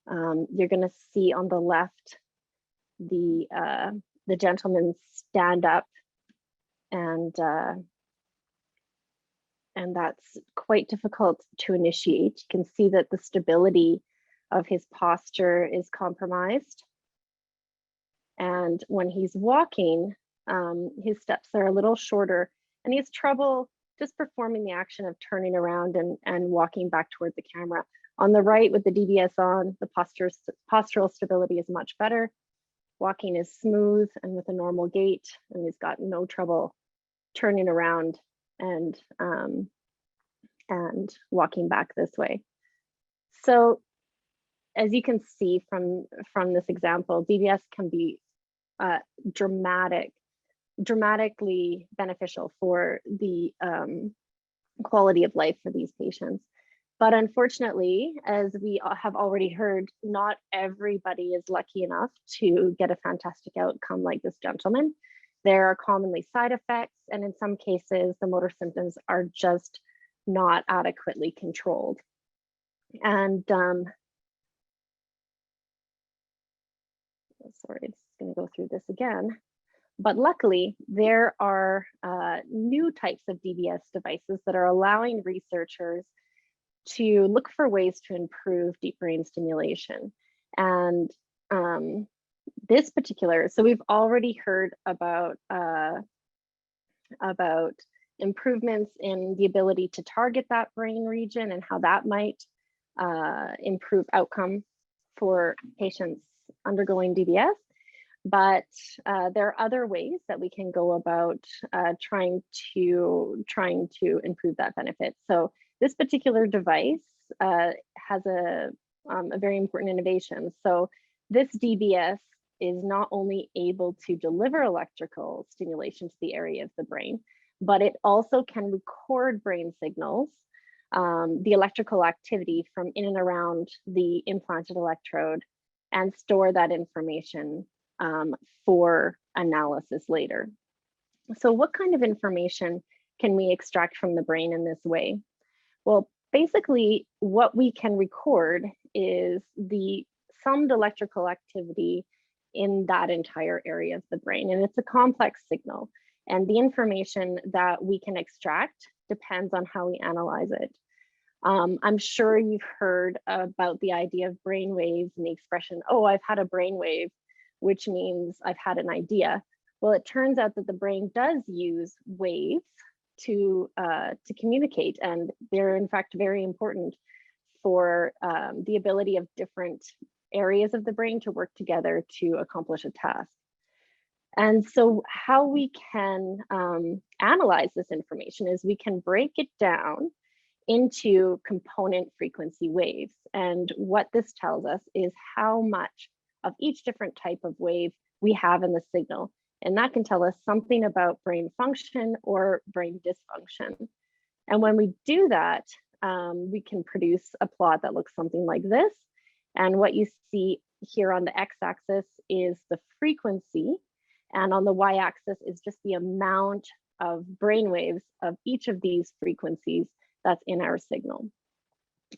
You're going to see on the left the gentleman stand up, and that's quite difficult to initiate. You can see that the stability of his posture is compromised, and when he's walking, his steps are a little shorter, and he has trouble just performing the action of turning around and walking back toward the camera. On the right, with the DBS on, the postural stability is much better. Walking is smooth and with a normal gait, and he's got no trouble turning around and walking back this way. So as you can see from this example, DBS can be dramatically beneficial for the quality of life for these patients. But unfortunately, as we have already heard, not everybody is lucky enough to get a fantastic outcome like this gentleman. There are commonly side effects, and in some cases, the motor symptoms are just not adequately controlled. And sorry, I'm just going to go through this again. But luckily, there are new types of DBS devices that are allowing researchers to look for ways to improve deep brain stimulation. And this particular, so we've already heard about improvements in the ability to target that brain region and how that might improve outcome for patients undergoing DBS. But there are other ways that we can go about trying to improve that benefit. So this particular device has a very important innovation. So this DBS is not only able to deliver electrical stimulation to the area of the brain, but it also can record brain signals, the electrical activity from in and around the implanted electrode, and store that information for analysis later. So what kind of information can we extract from the brain in this way? Well, basically what we can record is the summed electrical activity in that entire area of the brain. And it's a complex signal. And the information that we can extract depends on how we analyze it. I'm sure you've heard about the idea of brain waves and the expression, oh, I've had a brain wave, which means I've had an idea. Well, it turns out that the brain does use waves to communicate, and they're in fact very important for the ability of different areas of the brain to work together to accomplish a task. And so how we can analyze this information is we can break it down into component frequency waves. And what this tells us is how much of each different type of wave we have in the signal. And that can tell us something about brain function or brain dysfunction. And when we do that, we can produce a plot that looks something like this. And what you see here on the x-axis is the frequency, and on the y-axis is just the amount of brain waves of each of these frequencies that's in our signal.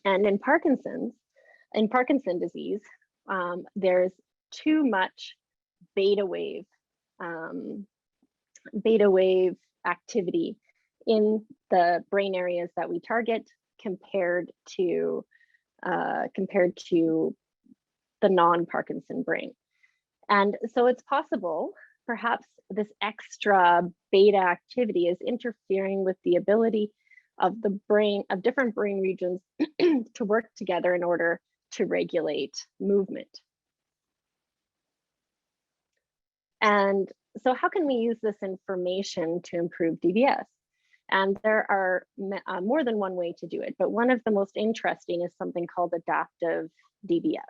And in Parkinson disease, there's too much beta wave activity in the brain areas that we target compared to the non-Parkinson brain. And so it's possible, perhaps this extra beta activity is interfering with the ability of the brain, of different brain regions to work together in order to regulate movement. And so how can we use this information to improve DBS? And there are more than one way to do it, but one of the most interesting is something called adaptive DBS.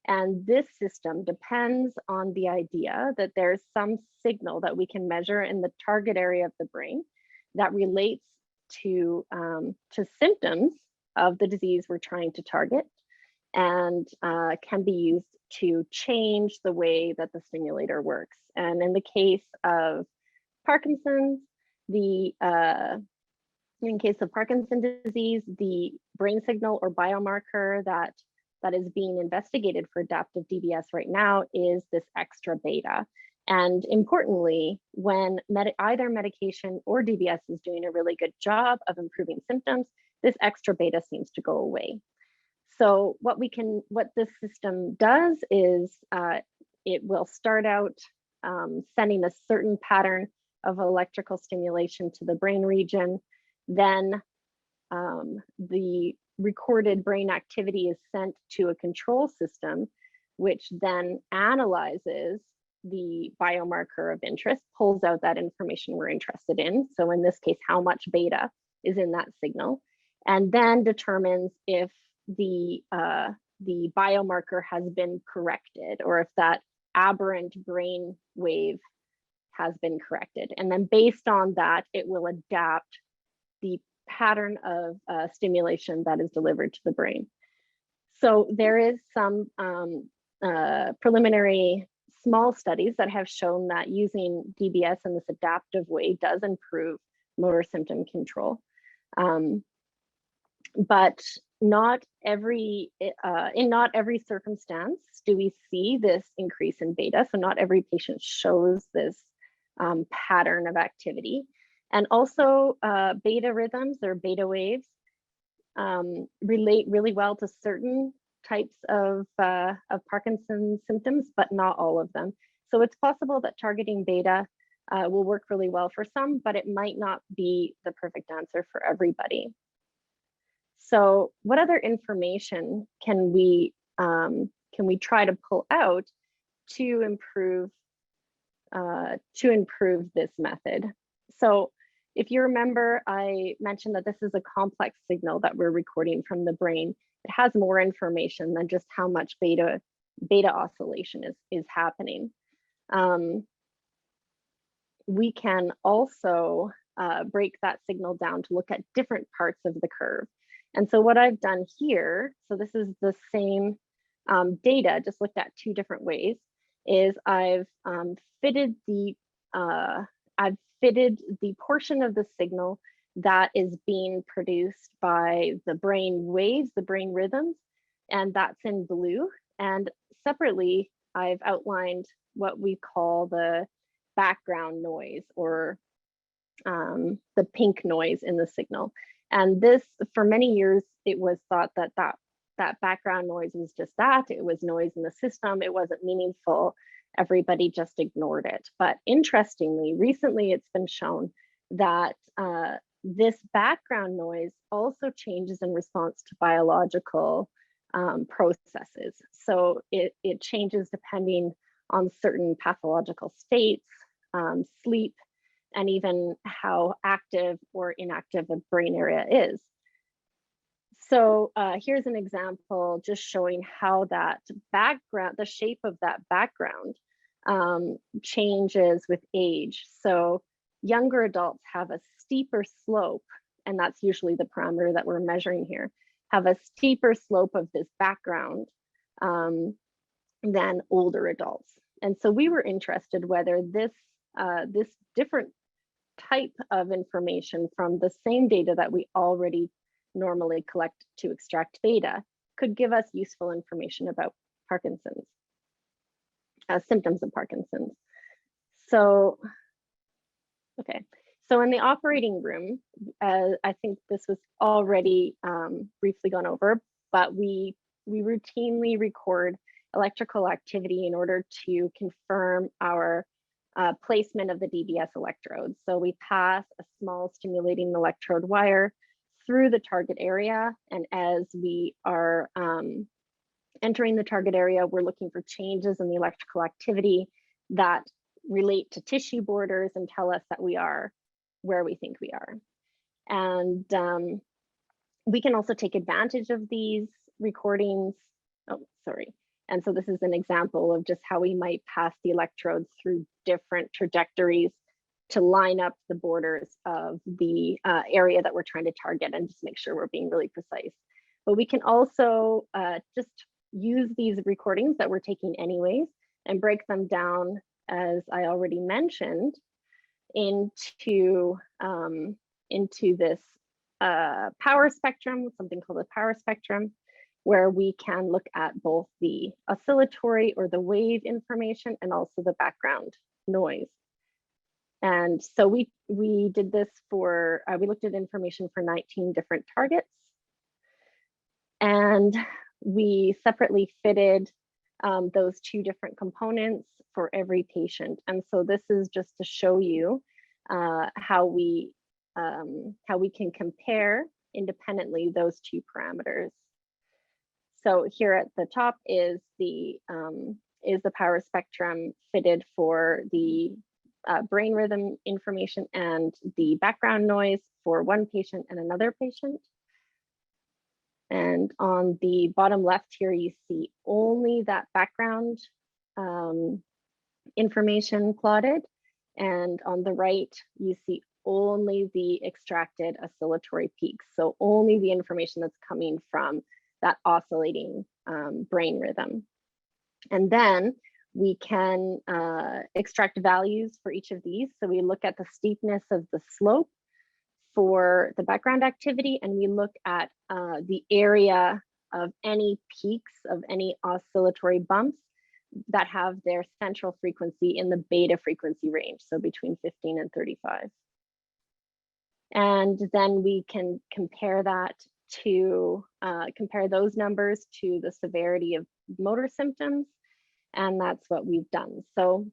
And this system depends on the idea that there's some signal that we can measure in the target area of the brain that relates to symptoms of the disease we're trying to target, and can be used to change the way that the stimulator works. And in the case of Parkinson's, in case of Parkinson's disease, the brain signal or biomarker that is being investigated for adaptive DBS right now is this extra beta. And importantly, when either medication or DBS is doing a really good job of improving symptoms, this extra beta seems to go away. So what this system does is it will start out sending a certain pattern of electrical stimulation to the brain region. Then the recorded brain activity is sent to a control system, which then analyzes the biomarker of interest, pulls out that information we're interested in. So in this case, how much beta is in that signal, and then determines if the biomarker has been corrected, or if that aberrant brain wave has been corrected. And then based on that, it will adapt the pattern of stimulation that is delivered to the brain. So there is some preliminary small studies that have shown that using DBS in this adaptive way does improve motor symptom control. But in not every circumstance do we see this increase in beta. So not every patient shows this pattern of activity. And also beta rhythms or beta waves relate really well to certain types of Parkinson's symptoms, but not all of them. So it's possible that targeting beta will work really well for some, but it might not be the perfect answer for everybody. So what other information can we try to pull out to improve this method? So if you remember, I mentioned that this is a complex signal that we're recording from the brain. It has more information than just how much beta oscillation is happening. We can also break that signal down to look at different parts of the curve. And so what I've done here, so this is the same data, just looked at two different ways, is I've fitted the portion of the signal that is being produced by the brain waves, the brain rhythms, and that's in blue. And separately, I've outlined what we call the background noise, or the pink noise in the signal. And this, for many years, it was thought that that background noise was just that. It was noise in the system. It wasn't meaningful. Everybody just ignored it. But interestingly, recently it's been shown that this background noise also changes in response to biological processes. So it changes depending on certain pathological states, sleep, and even how active or inactive a brain area is. So here's an example just showing how that background, the shape of that background changes with age. So younger adults have a steeper slope, and that's usually the parameter that we're measuring here, have a steeper slope of this background than older adults. And so we were interested whether this different type of information from the same data that we already normally collect to extract beta could give us useful information about Parkinson's, symptoms of Parkinson's. So, okay, so in the operating room, I think this was already briefly gone over, but we routinely record electrical activity in order to confirm our placement of the DBS electrodes. So we pass a small stimulating electrode wire through the target area, and as we are entering the target area, we're looking for changes in the electrical activity that relate to tissue borders and tell us that we are where we think we are. And we can also take advantage of these recordings. Oh, sorry. And so this is an example of just how we might pass the electrodes through different trajectories to line up the borders of the area that we're trying to target and just make sure we're being really precise. But we can also just use these recordings that we're taking anyways and break them down, as I already mentioned, into this power spectrum, something called the power spectrum, where we can look at both the oscillatory or the wave information and also the background noise. And so we did this for, we looked at information for 19 different targets, and we separately fitted those two different components for every patient. And so this is just to show you how we can compare independently those two parameters. So here at the top is the power spectrum fitted for the brain rhythm information and the background noise for one patient and another patient. And on the bottom left here, you see only that background information plotted. And on the right, you see only the extracted oscillatory peaks. So only the information that's coming from that oscillating brain rhythm. And then we can extract values for each of these. So we look at the steepness of the slope for the background activity, and we look at the area of any peaks of any oscillatory bumps that have their central frequency in the beta frequency range, so between 15 and 35. And then we can compare that to compare those numbers to the severity of motor symptoms, and that's what we've done. So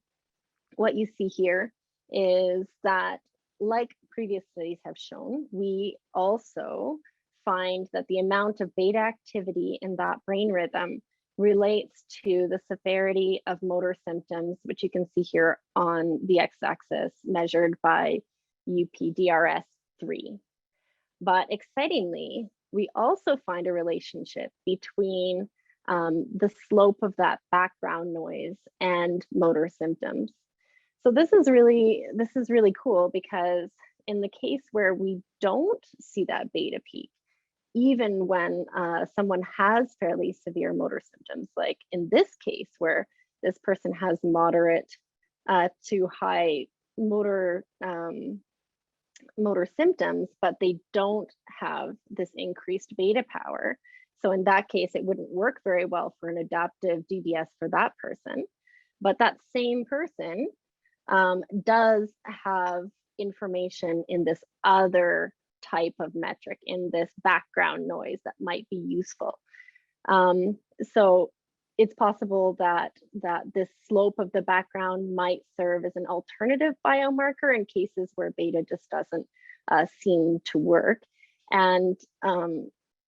what you see here is that, like previous studies have shown, we also find that the amount of beta activity in that brain rhythm relates to the severity of motor symptoms, which you can see here on the x-axis, measured by UPDRS-3. But excitingly, we also find a relationship between the slope of that background noise and motor symptoms. So this is really cool, because in the case where we don't see that beta peak, even when someone has fairly severe motor symptoms, like in this case where this person has moderate to high motor symptoms, but they don't have this increased beta power. So in that case, it wouldn't work very well for an adaptive DBS for that person. But that same person does have information in this other type of metric, in this background noise, that might be useful. So it's possible that this slope of the background might serve as an alternative biomarker in cases where beta just doesn't seem to work. And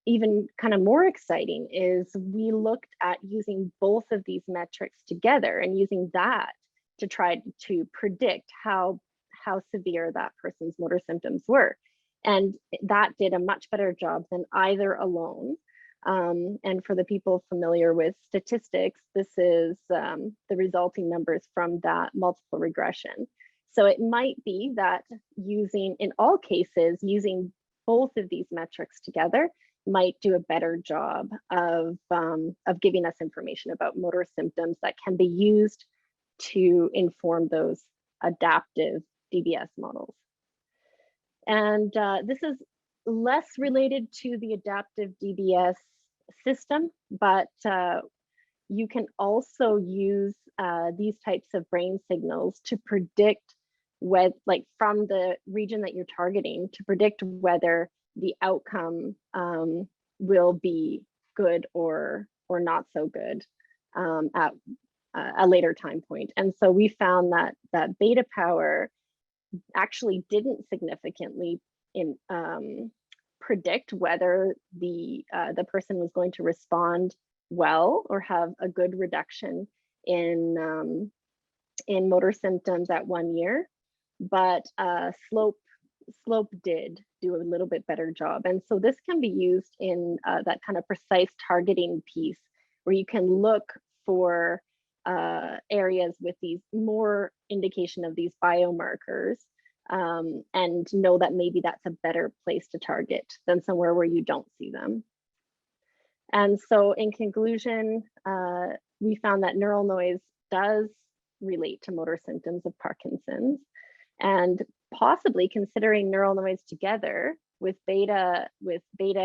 even kind of more exciting is we looked at using both of these metrics together and using that to try to predict how severe that person's motor symptoms were. And that did a much better job than either alone. And for the people familiar with statistics, this is the resulting numbers from that multiple regression. So it might be that in all cases, using both of these metrics together might do a better job of giving us information about motor symptoms that can be used to inform those adaptive DBS models. And this is less related to the adaptive DBS system, but you can also use these types of brain signals to predict from the region that you're targeting, to predict whether the outcome will be good or not so good at a later time point. And so we found that beta power actually didn't significantly predict whether the person was going to respond well or have a good reduction in motor symptoms at 1 year, but slope did do a little bit better job. And so this can be used in that kind of precise targeting piece, where you can look for areas with these more indication of these biomarkers, and know that maybe that's a better place to target than somewhere where you don't see them. And so in conclusion, we found that neural noise does relate to motor symptoms of Parkinson's, and possibly considering neural noise together with beta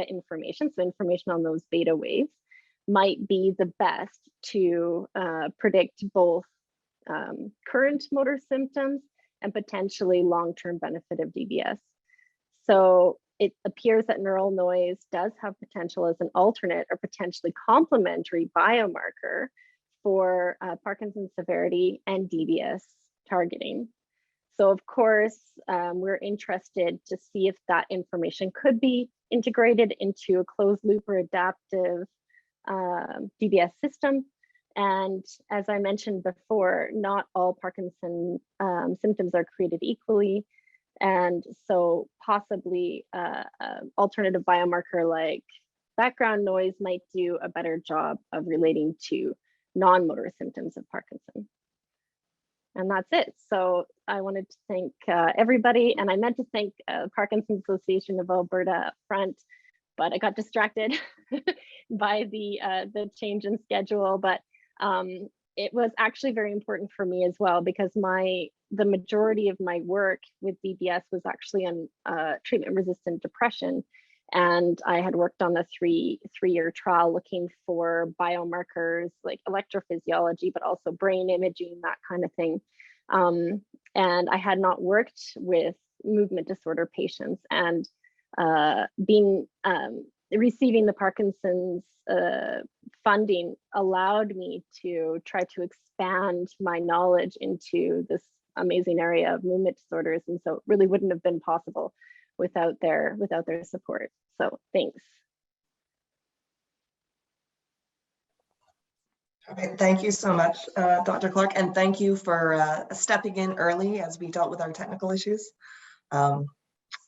information, so information on those beta waves, might be the best to predict both current motor symptoms and potentially long-term benefit of DBS. So it appears that neural noise does have potential as an alternate or potentially complementary biomarker for Parkinson's severity and DBS targeting. So of course, we're interested to see if that information could be integrated into a closed loop or adaptive DBS system. And as I mentioned before, not all Parkinson symptoms are created equally. And so possibly alternative biomarker like background noise might do a better job of relating to non-motor symptoms of Parkinson. And that's it. So I wanted to thank everybody, and I meant to thank Parkinson's Association of Alberta up front, but I got distracted by the change in schedule. But it was actually very important for me as well, because the majority of my work with DBS was actually on treatment-resistant depression. And I had worked on a three-year trial looking for biomarkers like electrophysiology, but also brain imaging, that kind of thing. And I had not worked with movement disorder patients, and receiving the Parkinson's funding allowed me to try to expand my knowledge into this amazing area of movement disorders. And so it really wouldn't have been possible without their support. So thanks. Okay, thank you so much, Dr. Clark, and thank you for stepping in early as we dealt with our technical issues.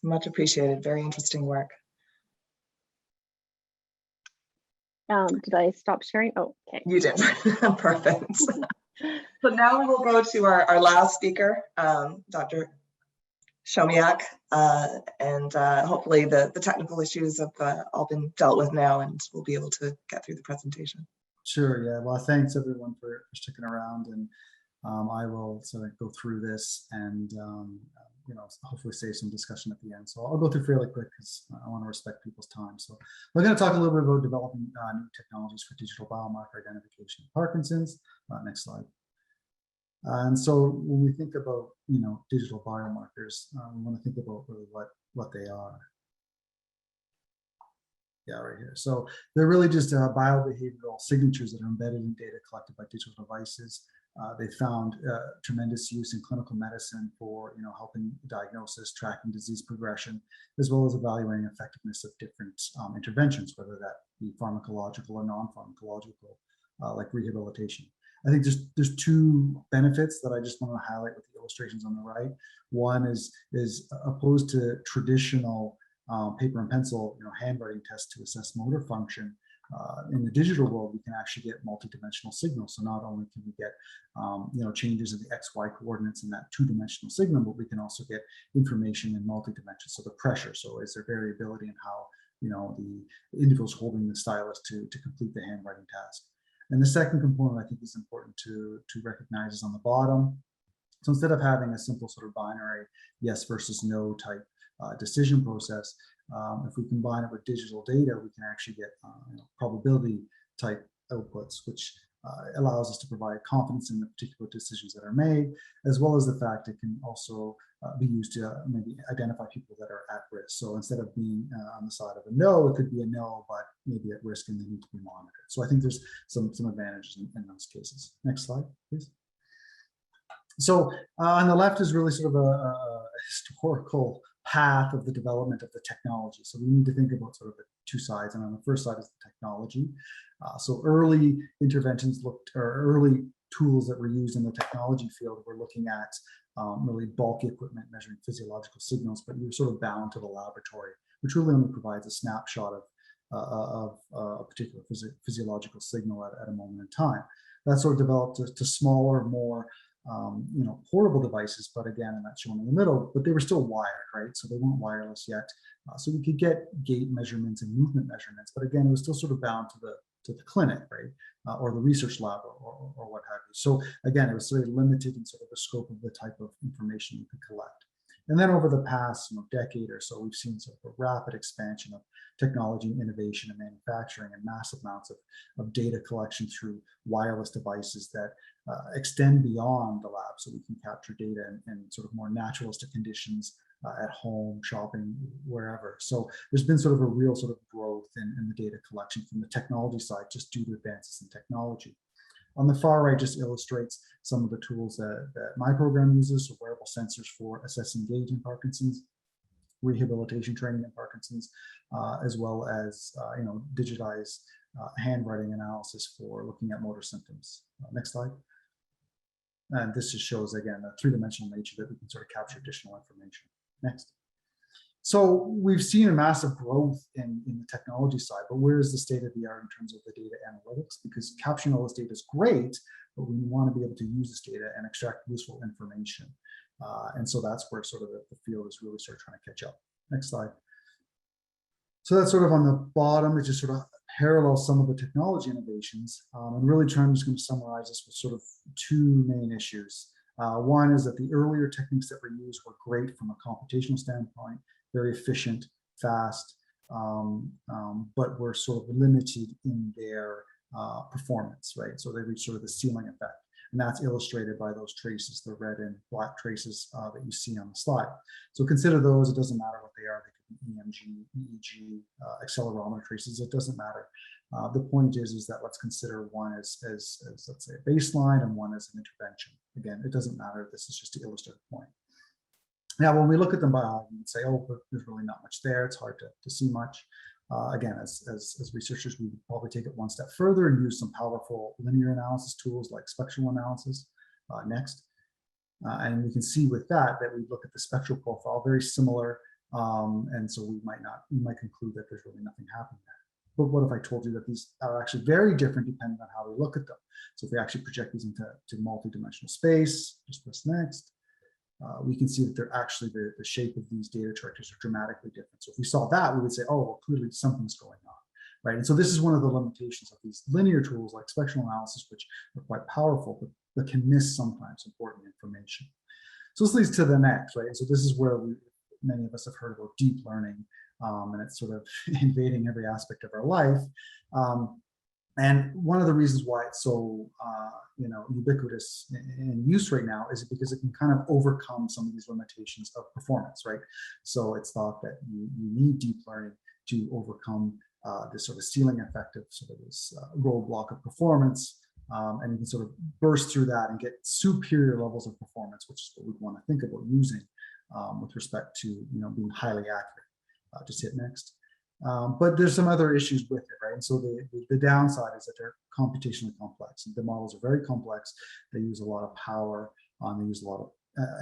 Much appreciated. Very interesting work. Did I stop sharing? Oh, okay. You did. Perfect. So now we'll go to our last speaker, Dr. Chomiak, and hopefully the technical issues have all been dealt with now, and we'll be able to get through the presentation. Sure, yeah. Well, thanks everyone for sticking around, and I will sort of go through this and you know, hopefully save some discussion at the end. So I'll go through fairly quick because I want to respect people's time. So we're going to talk a little bit about developing new technologies for digital biomarker identification of Parkinson's. Next slide. And so when we think about, you know, digital biomarkers, we want to think about really what they are. Yeah, right here. So they're really just biobehavioral signatures that are embedded in data collected by digital devices. They found tremendous use in clinical medicine for, you know, helping diagnosis, tracking disease progression, as well as evaluating effectiveness of different interventions, whether that be pharmacological or non-pharmacological, like rehabilitation. I think there's two benefits that I just want to highlight with the illustrations on the right. One is opposed to traditional paper and pencil, you know, handwriting tests to assess motor function. In the digital world, we can actually get multidimensional signals. So not only can we get, you know, changes in the XY coordinates in that two-dimensional signal, but we can also get information in multi-dimensions. So the pressure. So is there variability in how, you know, the individual's holding the stylus to complete the handwriting task. And the second component I think is important to recognize is on the bottom. So instead of having a simple sort of binary yes versus no type decision process, if we combine it with digital data, we can actually get you know, probability type outputs, which allows us to provide confidence in the particular decisions that are made, as well as the fact it can also be used to maybe identify people that are at risk. So instead of being on the side of a no, it could be a no, but maybe at risk and they need to be monitored. So I think there's some advantages in those cases. Next slide, please. So on the left is really sort of a historical path of the development of the technology. So we need to think about sort of the two sides, and on the first side is the technology. So early interventions or early tools that were used in the technology field were looking at really bulky equipment measuring physiological signals, but you're sort of bound to the laboratory, which really only provides a snapshot of a particular physiological signal at a moment in time. That sort of developed to smaller, more you know, portable devices, but again, and that's shown in the middle, but they were still wired, right? So they weren't wireless yet. So we could get gait measurements and movement measurements, but again, it was still sort of bound to the clinic, right? Or the research lab or what have you. So again, it was very limited in sort of the scope of the type of information you could collect. And then over the past decade or so, we've seen sort of a rapid expansion of technology and innovation and manufacturing and massive amounts of data collection through wireless devices that extend beyond the lab, so we can capture data in sort of more naturalistic conditions at home, shopping, wherever. So there's been sort of a real sort of growth in the data collection from the technology side, just due to advances in technology. On the far right just illustrates some of the tools that my program uses, so wearable sensors for assessing gait in Parkinson's, rehabilitation training in Parkinson's, as well as you know, digitized handwriting analysis for looking at motor symptoms. Next slide. And this just shows, again, the three-dimensional nature that we can sort of capture additional information. Next. So we've seen a massive growth in the technology side, but where is the state of the art in terms of the data analytics? Because capturing all this data is great, but we want to be able to use this data and extract useful information. And so that's where sort of the field is really sort of trying to catch up. Next slide. So that's sort of on the bottom, it just sort of parallels some of the technology innovations. And really trying, just going to summarize this with sort of two main issues. One is that the earlier techniques that were used were great from a computational standpoint, very efficient, fast, but were sort of limited in their performance, right? So they reached sort of the ceiling effect. And that's illustrated by those traces, the red and black traces that you see on the slide. So consider those, it doesn't matter what they are. They could be EMG, EEG, accelerometer traces, it doesn't matter. The point is that let's consider one as let's say a baseline and one as an intervention. Again, it doesn't matter, this is just to illustrate a point. Now, when we look at them biology, we say, oh, but there's really not much there. It's hard to see much. Again, as researchers, we would probably take it one step further and use some powerful linear analysis tools like spectral analysis. Next. And we can see with that we look at the spectral profile, very similar. And so we might conclude that there's really nothing happening there. But what if I told you that these are actually very different depending on how we look at them? So if we actually project these into multi-dimensional space, just press next, we can see that they're actually the shape of these data characters are dramatically different. So if we saw that, we would say, oh, well, clearly something's going on, right? And so this is one of the limitations of these linear tools like spectral analysis, which are quite powerful, but can miss sometimes important information. So this leads to the next, right? So this is where many of us have heard about deep learning, and it's sort of invading every aspect of our life. And one of the reasons why it's so ubiquitous in use right now is because it can kind of overcome some of these limitations of performance, right? So it's thought that you need deep learning to overcome this sort of ceiling effect of sort of this roadblock of performance. And you can sort of burst through that and get superior levels of performance, which is what we'd want to think about using with respect to being highly accurate. Just hit next. But there's some other issues with it, right? And so the downside is that they're computationally complex. The models are very complex. They use a lot of power. They use a lot of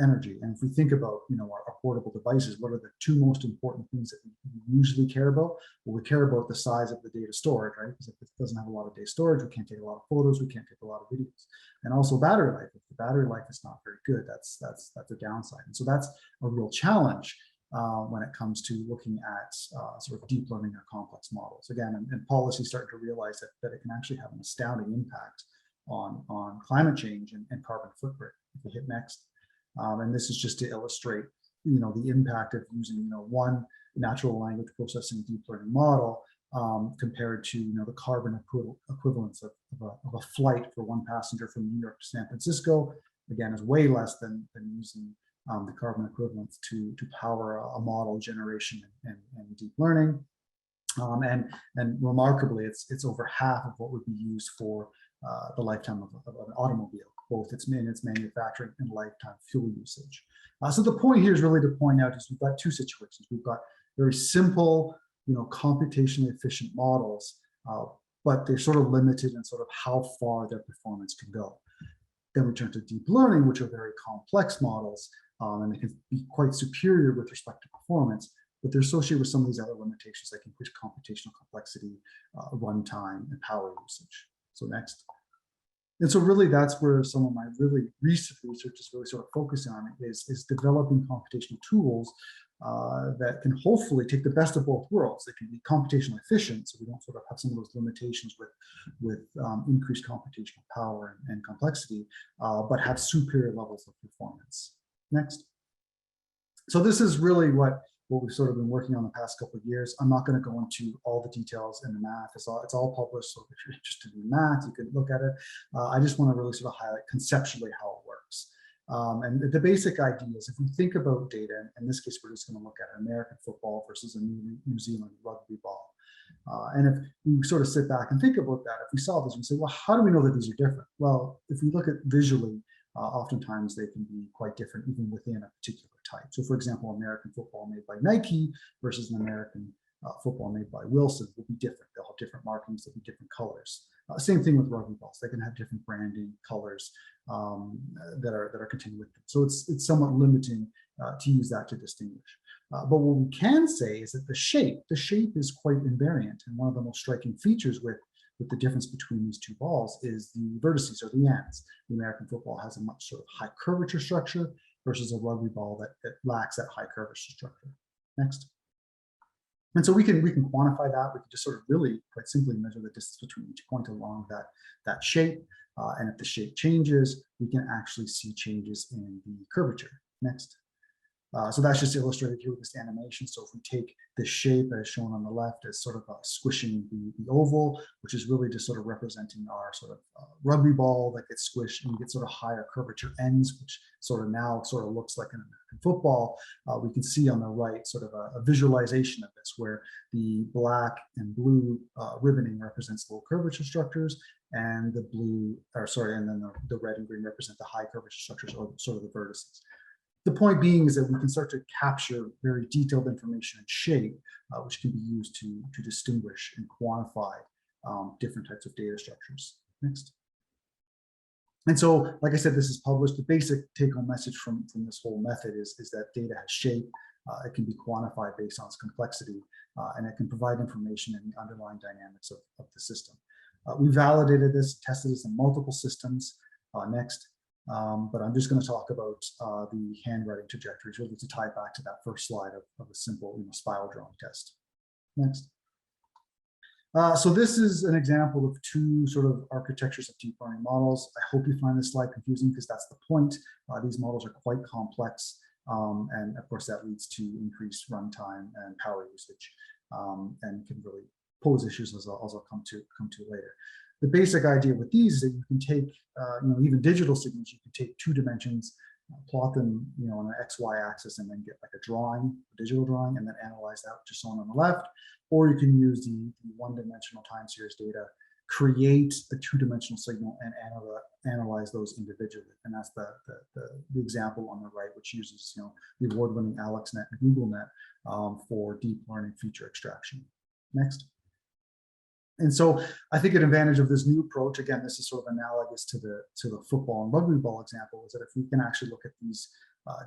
energy. And if we think about our portable devices, what are the two most important things that we usually care about? Well, we care about the size of the data storage, right? Because if it doesn't have a lot of data storage, we can't take a lot of photos, we can't take a lot of videos. And also battery life. If the battery life is not very good, that's a downside. And so that's a real challenge when it comes to looking at sort of deep learning or complex models. Again, and policy starting to realize that it can actually have an astounding impact on climate change and carbon footprint. If we hit next. And this is just to illustrate, the impact of using, one natural language processing deep learning model compared to, the carbon equivalence of a flight for one passenger from New York to San Francisco. Again, is way less than using the carbon equivalence to power a model generation and deep learning. And remarkably, it's over half of what would be used for the lifetime of an automobile, both its manufacturing and lifetime fuel usage. So the point here is really to point out is we've got two situations. We've got very simple, computationally efficient models, but they're sort of limited in sort of how far their performance can go. Then we turn to deep learning, which are very complex models, and they can be quite superior with respect to performance, but they're associated with some of these other limitations like increased computational complexity, runtime, and power usage. So next. And so really that's where some of my really recent research is really sort of focusing on is developing computational tools that can hopefully take the best of both worlds. They can be computationally efficient, so we don't sort of have some of those limitations with increased computational power and complexity, but have superior levels of performance. Next. So this is really what we've sort of been working on the past couple of years. I'm not going to go into all the details in the math. It's all published, so if you're interested in math, you can look at it. I just want to really sort of highlight conceptually how it works. And the basic idea is if we think about data, in this case, we're just going to look at American football versus a New Zealand rugby ball. And if we sort of sit back and think about that, if we saw this and say, well, how do we know that these are different? Well, if we look at visually, oftentimes they can be quite different even within a particular type. So for example, American football made by Nike versus an American football made by Wilson will be different. They'll have different markings, they'll be different colors. Same thing with rugby balls. They can have different branding, colors that are contained with them. So it's somewhat limiting to use that to distinguish. But what we can say is that the shape is quite invariant. And one of the most striking features with the difference between these two balls is the vertices or the ends. The American football has a much sort of high curvature structure versus a rugby ball that lacks that high curvature structure. Next. And so we can quantify that. We can just sort of really quite simply measure the distance between each point along that shape. And if the shape changes, we can actually see changes in the curvature. Next. So that's just illustrated here with this animation. So if we take the shape as shown on the left as sort of squishing the oval, which is really just sort of representing our sort of rugby ball that gets squished, and we get sort of higher curvature ends, which sort of now sort of looks like an American football. We can see on the right sort of a visualization of this where the black and blue ribboning represents low curvature structures, and and then the red and green represent the high curvature structures or sort of the vertices. The point being is that we can start to capture very detailed information and shape, which can be used to distinguish and quantify different types of data structures. Next. And so, like I said, this is published. The basic take-home message from this whole method is that data has shape. It can be quantified based on its complexity, and it can provide information in the underlying dynamics of the system. We validated this, tested this in multiple systems. Next. But I'm just going to talk about the handwriting trajectories, really to tie back to that first slide of a simple spiral drawing test. Next. So this is an example of two sort of architectures of deep learning models. I hope you find this slide confusing because that's the point. These models are quite complex, and of course that leads to increased runtime and power usage, and can really pose issues as I'll come to later. The basic idea with these is that you can take, even digital signals, you can take 2 dimensions, plot them, on an XY axis, and then get like a drawing, a digital drawing, and then analyze that, which is shown on the left. Or you can use the 1-dimensional time series data, create the 2-dimensional signal, and analyze those individually. And that's the example on the right, which uses the award-winning AlexNet and GoogleNet for deep learning feature extraction. Next. And so I think an advantage of this new approach, again, this is sort of analogous to the football and rugby ball example, is that if we can actually look at these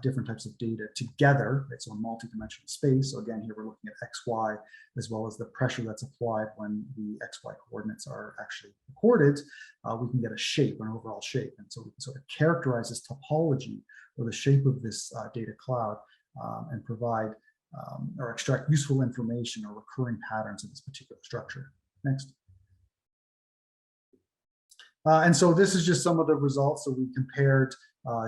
different types of data together, right, so in multi-dimensional space. So again, here we're looking at XY, as well as the pressure that's applied when the XY coordinates are actually recorded, we can get a shape, an overall shape. And so we can sort of characterize this topology or the shape of this data cloud and provide or extract useful information or recurring patterns in this particular structure. Next. And so this is just some of the results. So we compared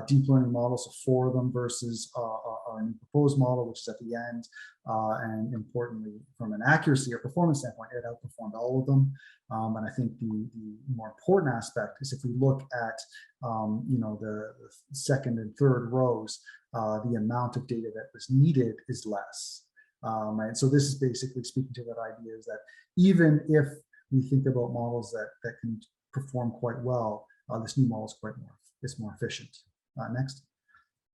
deep learning models, so 4 of them versus our new proposed model, which is at the end. And importantly, from an accuracy or performance standpoint, it outperformed all of them. And I think the more important aspect is if we look at the second and third rows, the amount of data that was needed is less. Right? So this is basically speaking to that idea is that even if we think about models that can perform quite well, this new model is more efficient. Next.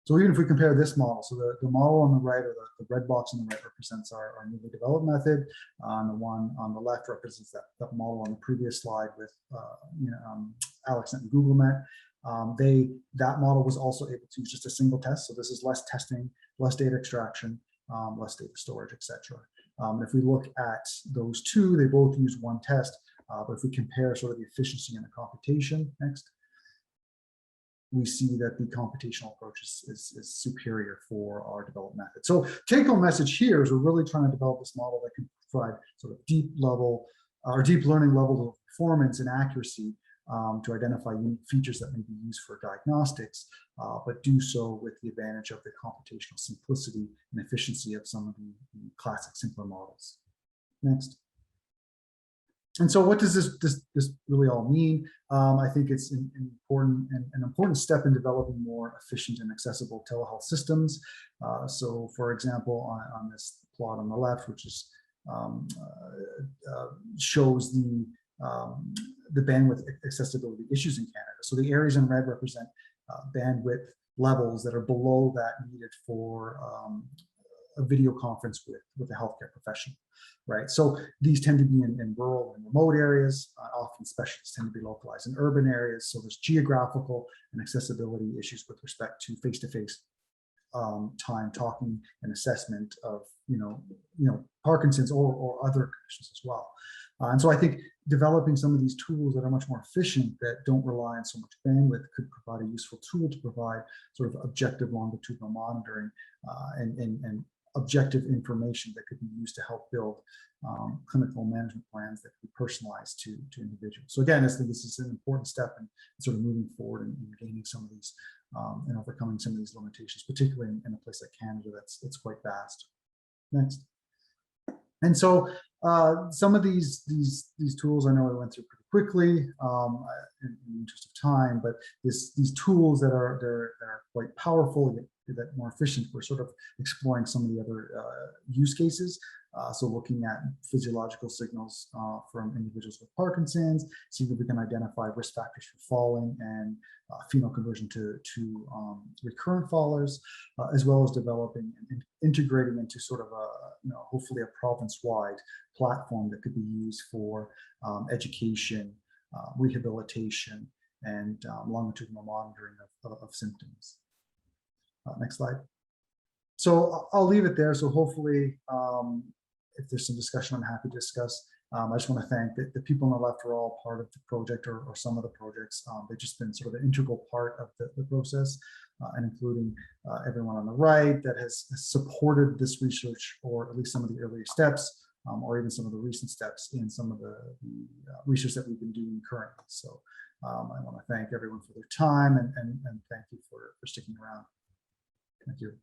So even if we compare this model, so the model on the right, or the red box on the right, represents our newly developed method. The one on the left represents that model on the previous slide with AlexNet and GoogleNet. That model was also able to use just a single test. So this is less testing, less data extraction, less data storage, etc. If we look at those two, they both use one test. But if we compare sort of the efficiency and the computation, next, we see that the computational approach is superior for our developed method. So take-home message here is we're really trying to develop this model that can provide sort of deep learning level of performance and accuracy to identify unique features that may be used for diagnostics, but do so with the advantage of the computational simplicity and efficiency of some of the classic simpler models. Next. And so what does this really all mean? I think it's an important step in developing more efficient and accessible telehealth systems. So for example, on this plot on the left, which is shows the bandwidth accessibility issues in Canada. So the areas in red represent bandwidth levels that are below that needed for a video conference with a healthcare professional, right? So these tend to be in rural and remote areas. Often specialists tend to be localized in urban areas. So there's geographical and accessibility issues with respect to face-to-face time talking and assessment of Parkinson's or other conditions as well. And so I think developing some of these tools that are much more efficient, that don't rely on so much bandwidth, could provide a useful tool to provide sort of objective longitudinal monitoring and objective information that could be used to help build clinical management plans that could be personalized to individuals. So again, I think this is an important step in sort of moving forward and gaining some of these and overcoming some of these limitations, particularly in a place like Canada that's quite vast. Next. And so some of these tools, I know I went through pretty quickly in the interest of time, but these tools that are quite powerful, that more efficient, we're sort of exploring some of the other use cases. So looking at physiological signals from individuals with Parkinson's, seeing if we can identify risk factors for falling and phenol conversion to recurrent fallers, as well as developing and integrating into sort of a, hopefully a province-wide platform that could be used for education, rehabilitation, and longitudinal monitoring of symptoms. Next slide. So I'll leave it there. So hopefully, if there's some discussion, I'm happy to discuss. I just want to thank the people on the left are all part of the project or some of the projects. They've just been sort of an integral part of the process, and including everyone on the right that has supported this research, or at least some of the earlier steps, or even some of the recent steps in some of the research that we've been doing currently. So I want to thank everyone for their time and thank you for sticking around. Thank you.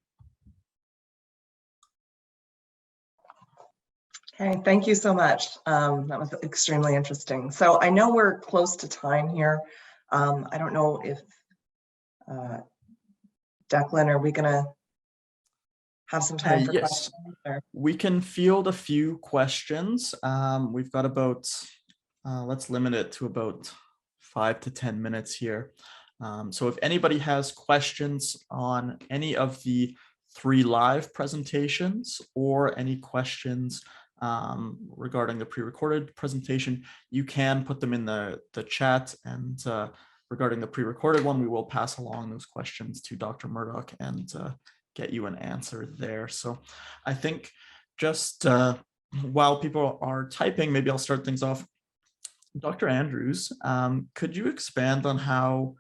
Okay, thank you so much. That was extremely interesting. So I know we're close to time here. I don't know if Declan, are we gonna have some time for yes. questions? Or? We can field a few questions. We've got about, let's limit it to about 5 to 10 minutes here. So if anybody has questions on any of the 3 live presentations or any questions regarding the pre-recorded presentation, you can put them in the chat, and regarding the pre-recorded one, we will pass along those questions to Dr. Murdoch and get you an answer there. So I think just while people are typing, maybe I'll start things off. Dr. Andrews, could you expand on how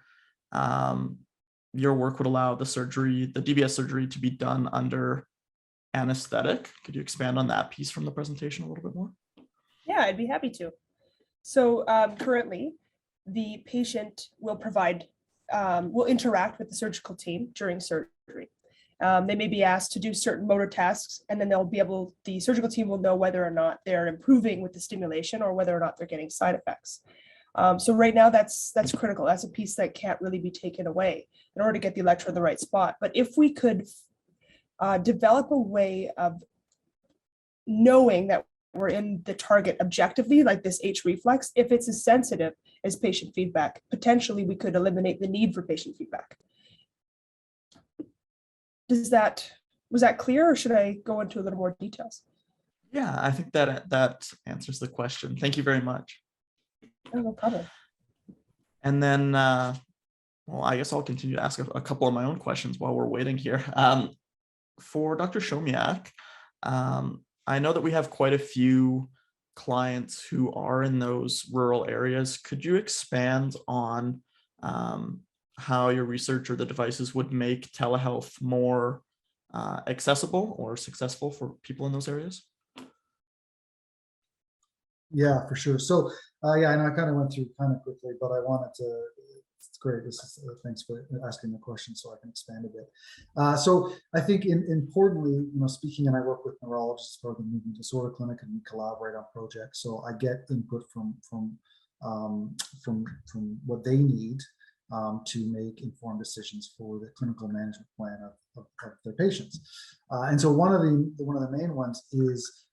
your work would allow the surgery, the DBS surgery, to be done under anesthetic? Could you expand on that piece from the presentation a little bit more? Yeah, I'd be happy to. So currently, the patient will will interact with the surgical team during surgery. They may be asked to do certain motor tasks, and then the surgical team will know whether or not they're improving with the stimulation or whether or not they're getting side effects. So right now, that's critical. That's a piece that can't really be taken away in order to get the electrode in the right spot. But if we could develop a way of knowing that we're in the target objectively, like this H reflex, if it's as sensitive as patient feedback, potentially we could eliminate the need for patient feedback. Was that clear, or should I go into a little more details? Yeah, I think that answers the question. Thank you very much. Oh, no problem. And then, well, I guess I'll continue to ask a couple of my own questions while we're waiting here. For Dr. Chomiak, I know that we have quite a few clients who are in those rural areas. Could you expand on how your research or the devices would make telehealth more accessible or successful for people in those areas? Yeah, for sure. So yeah, I know I kind of went through kind of quickly, but I wanted to, it's great. Thanks for asking the question so I can expand a bit. So I think importantly, speaking, and I work with neurologists for the movement disorder clinic, and we collaborate on projects. So I get input from what they need to make informed decisions for the clinical management plan of their patients. And so one of the main ones is,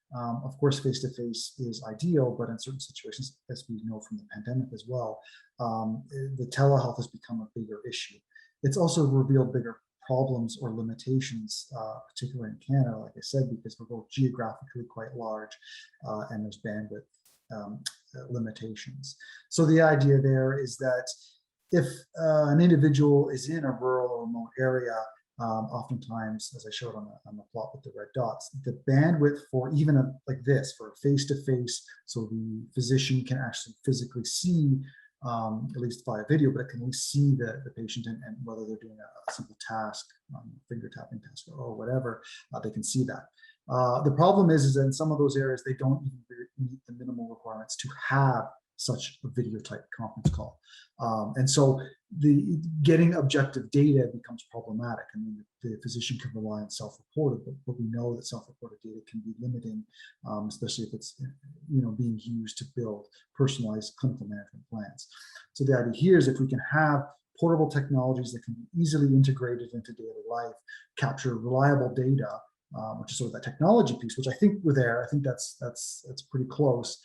of course, face-to-face is ideal, but in certain situations, as we know from the pandemic as well, the telehealth has become a bigger issue. It's also revealed bigger problems or limitations, particularly in Canada, like I said, because we're both geographically quite large and there's bandwidth limitations. So the idea there is that if an individual is in a rural or remote area, oftentimes, as I showed on the plot with the red dots, the bandwidth for even like this, for face-to-face, so the physician can actually physically see, at least via video, but it can at least see the patient and whether they're doing a simple task, finger tapping task or whatever, they can see that. The problem is that in some of those areas, they don't even meet the minimal requirements to have such a video type conference call. And so the getting objective data becomes problematic. I mean, the physician can rely on self-reported, but we know that self-reported data can be limiting, especially if it's being used to build personalized clinical management plans. So the idea here is if we can have portable technologies that can be easily integrated into daily life, capture reliable data, which is sort of that technology piece, which I think we're there. I think that's pretty close.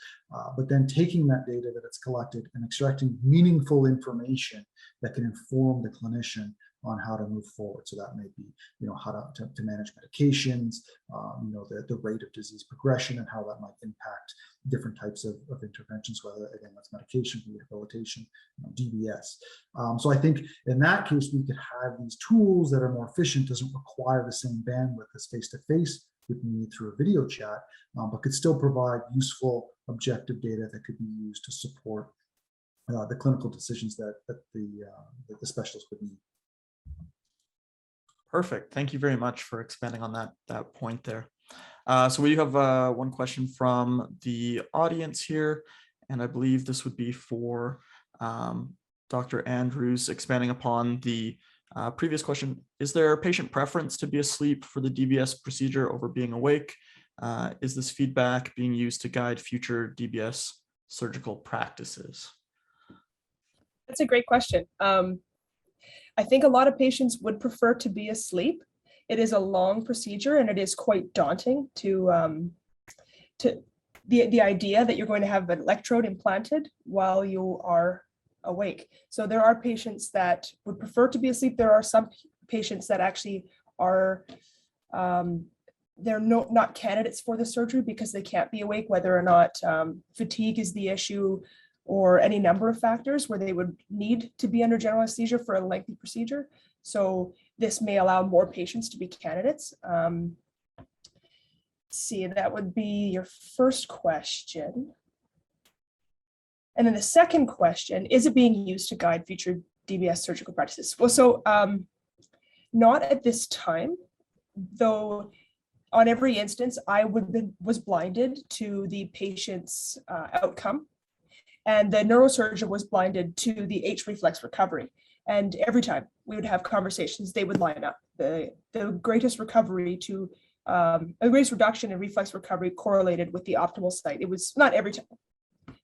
But then taking that data that it's collected and extracting meaningful information that can inform the clinician on how to move forward. So that may be, how to manage medications, the rate of disease progression and how that might impact different types of interventions, whether again that's medication, rehabilitation, DBS. So I think in that case we could have these tools that are more efficient, doesn't require the same bandwidth as face-to-face with me through a video chat, but could still provide useful objective data that could be used to support the clinical decisions that the specialist would need. Perfect. Thank you very much for expanding on that point there. So we have one question from the audience here, and I believe this would be for Dr. Andrews, expanding upon the previous question. Is there a patient preference to be asleep for the DBS procedure over being awake? Is this feedback being used to guide future DBS surgical practices? That's a great question. I think a lot of patients would prefer to be asleep. It is a long procedure and it is quite daunting to the idea that you're going to have an electrode implanted while you are awake. So there are patients that would prefer to be asleep. There are some patients that actually are, they're not candidates for the surgery because they can't be awake, whether or not fatigue is the issue, or any number of factors where they would need to be under general anesthesia for a lengthy procedure. So this may allow more patients to be candidates. See, that would be your first question. And then the second question, is it being used to guide future DBS surgical practices? Well, so not at this time, though on every instance, I was blinded to the patient's outcome. And the neurosurgeon was blinded to the H reflex recovery. And every time we would have conversations, they would line up. The greatest recovery to, the greatest reduction in reflex recovery correlated with the optimal site. It was not every time.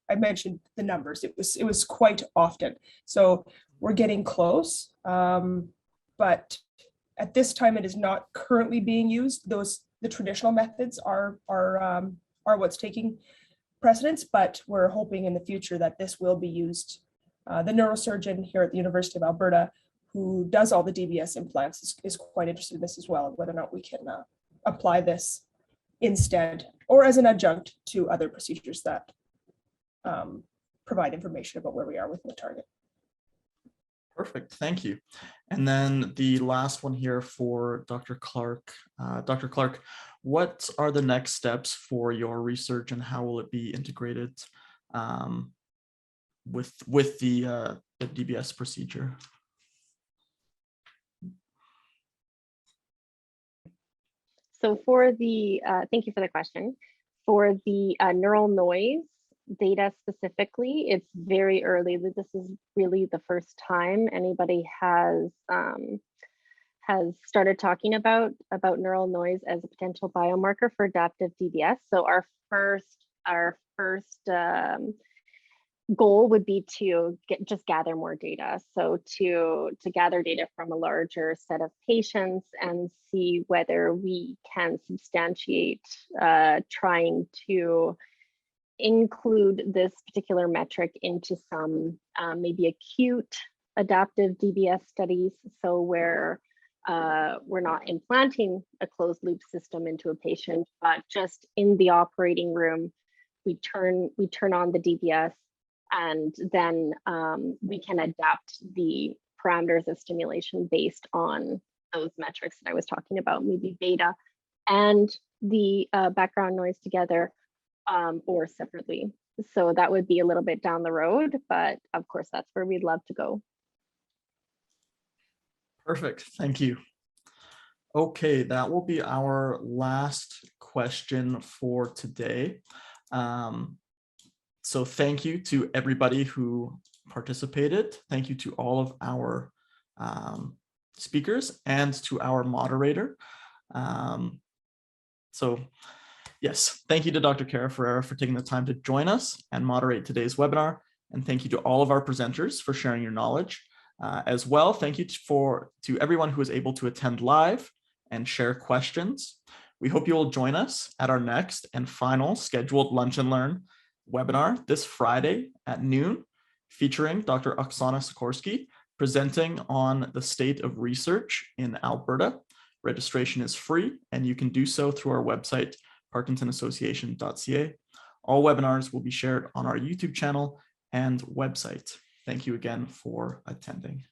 I mentioned the numbers. It was quite often. So we're getting close. But at this time, it is not currently being used. The traditional methods are what's taking precedence, but we're hoping in the future that this will be used. The neurosurgeon here at the University of Alberta, who does all the DBS implants, is quite interested in this as well, whether or not we can apply this instead or as an adjunct to other procedures that provide information about where we are within the target. Perfect, thank you. And then the last one here for Dr. Clark. Dr. Clark, what are the next steps for your research and how will it be integrated with the DBS procedure? So for the, thank you for the question. For the neural noise data specifically, it's very early. This is really the first time anybody has started talking about neural noise as a potential biomarker for adaptive DBS. So our first goal would be to just gather more data. So to gather data from a larger set of patients and see whether we can substantiate trying to include this particular metric into some maybe acute adaptive DBS studies. So where we're not implanting a closed loop system into a patient, but just in the operating room, we turn on the DBS, and then we can adapt the parameters of stimulation based on those metrics that I was talking about, maybe beta and the background noise together, or separately. So that would be a little bit down the road, but of course that's where we'd love to go. Perfect, thank you. Okay, that will be our last question for today. So thank you to everybody who participated. Thank you to all of our speakers and to our moderator. So yes, thank you to Dr. Cara Ferreira for taking the time to join us and moderate today's webinar. And thank you to all of our presenters for sharing your knowledge. As well, thank you to everyone who was able to attend live and share questions. We hope you will join us at our next and final scheduled Lunch and Learn webinar this Friday at noon, featuring Dr. Oksana Sikorsky presenting on the state of research in Alberta. Registration is free, and you can do so through our website, parkinsonassociation.ca. All webinars will be shared on our YouTube channel and website. Thank you again for attending.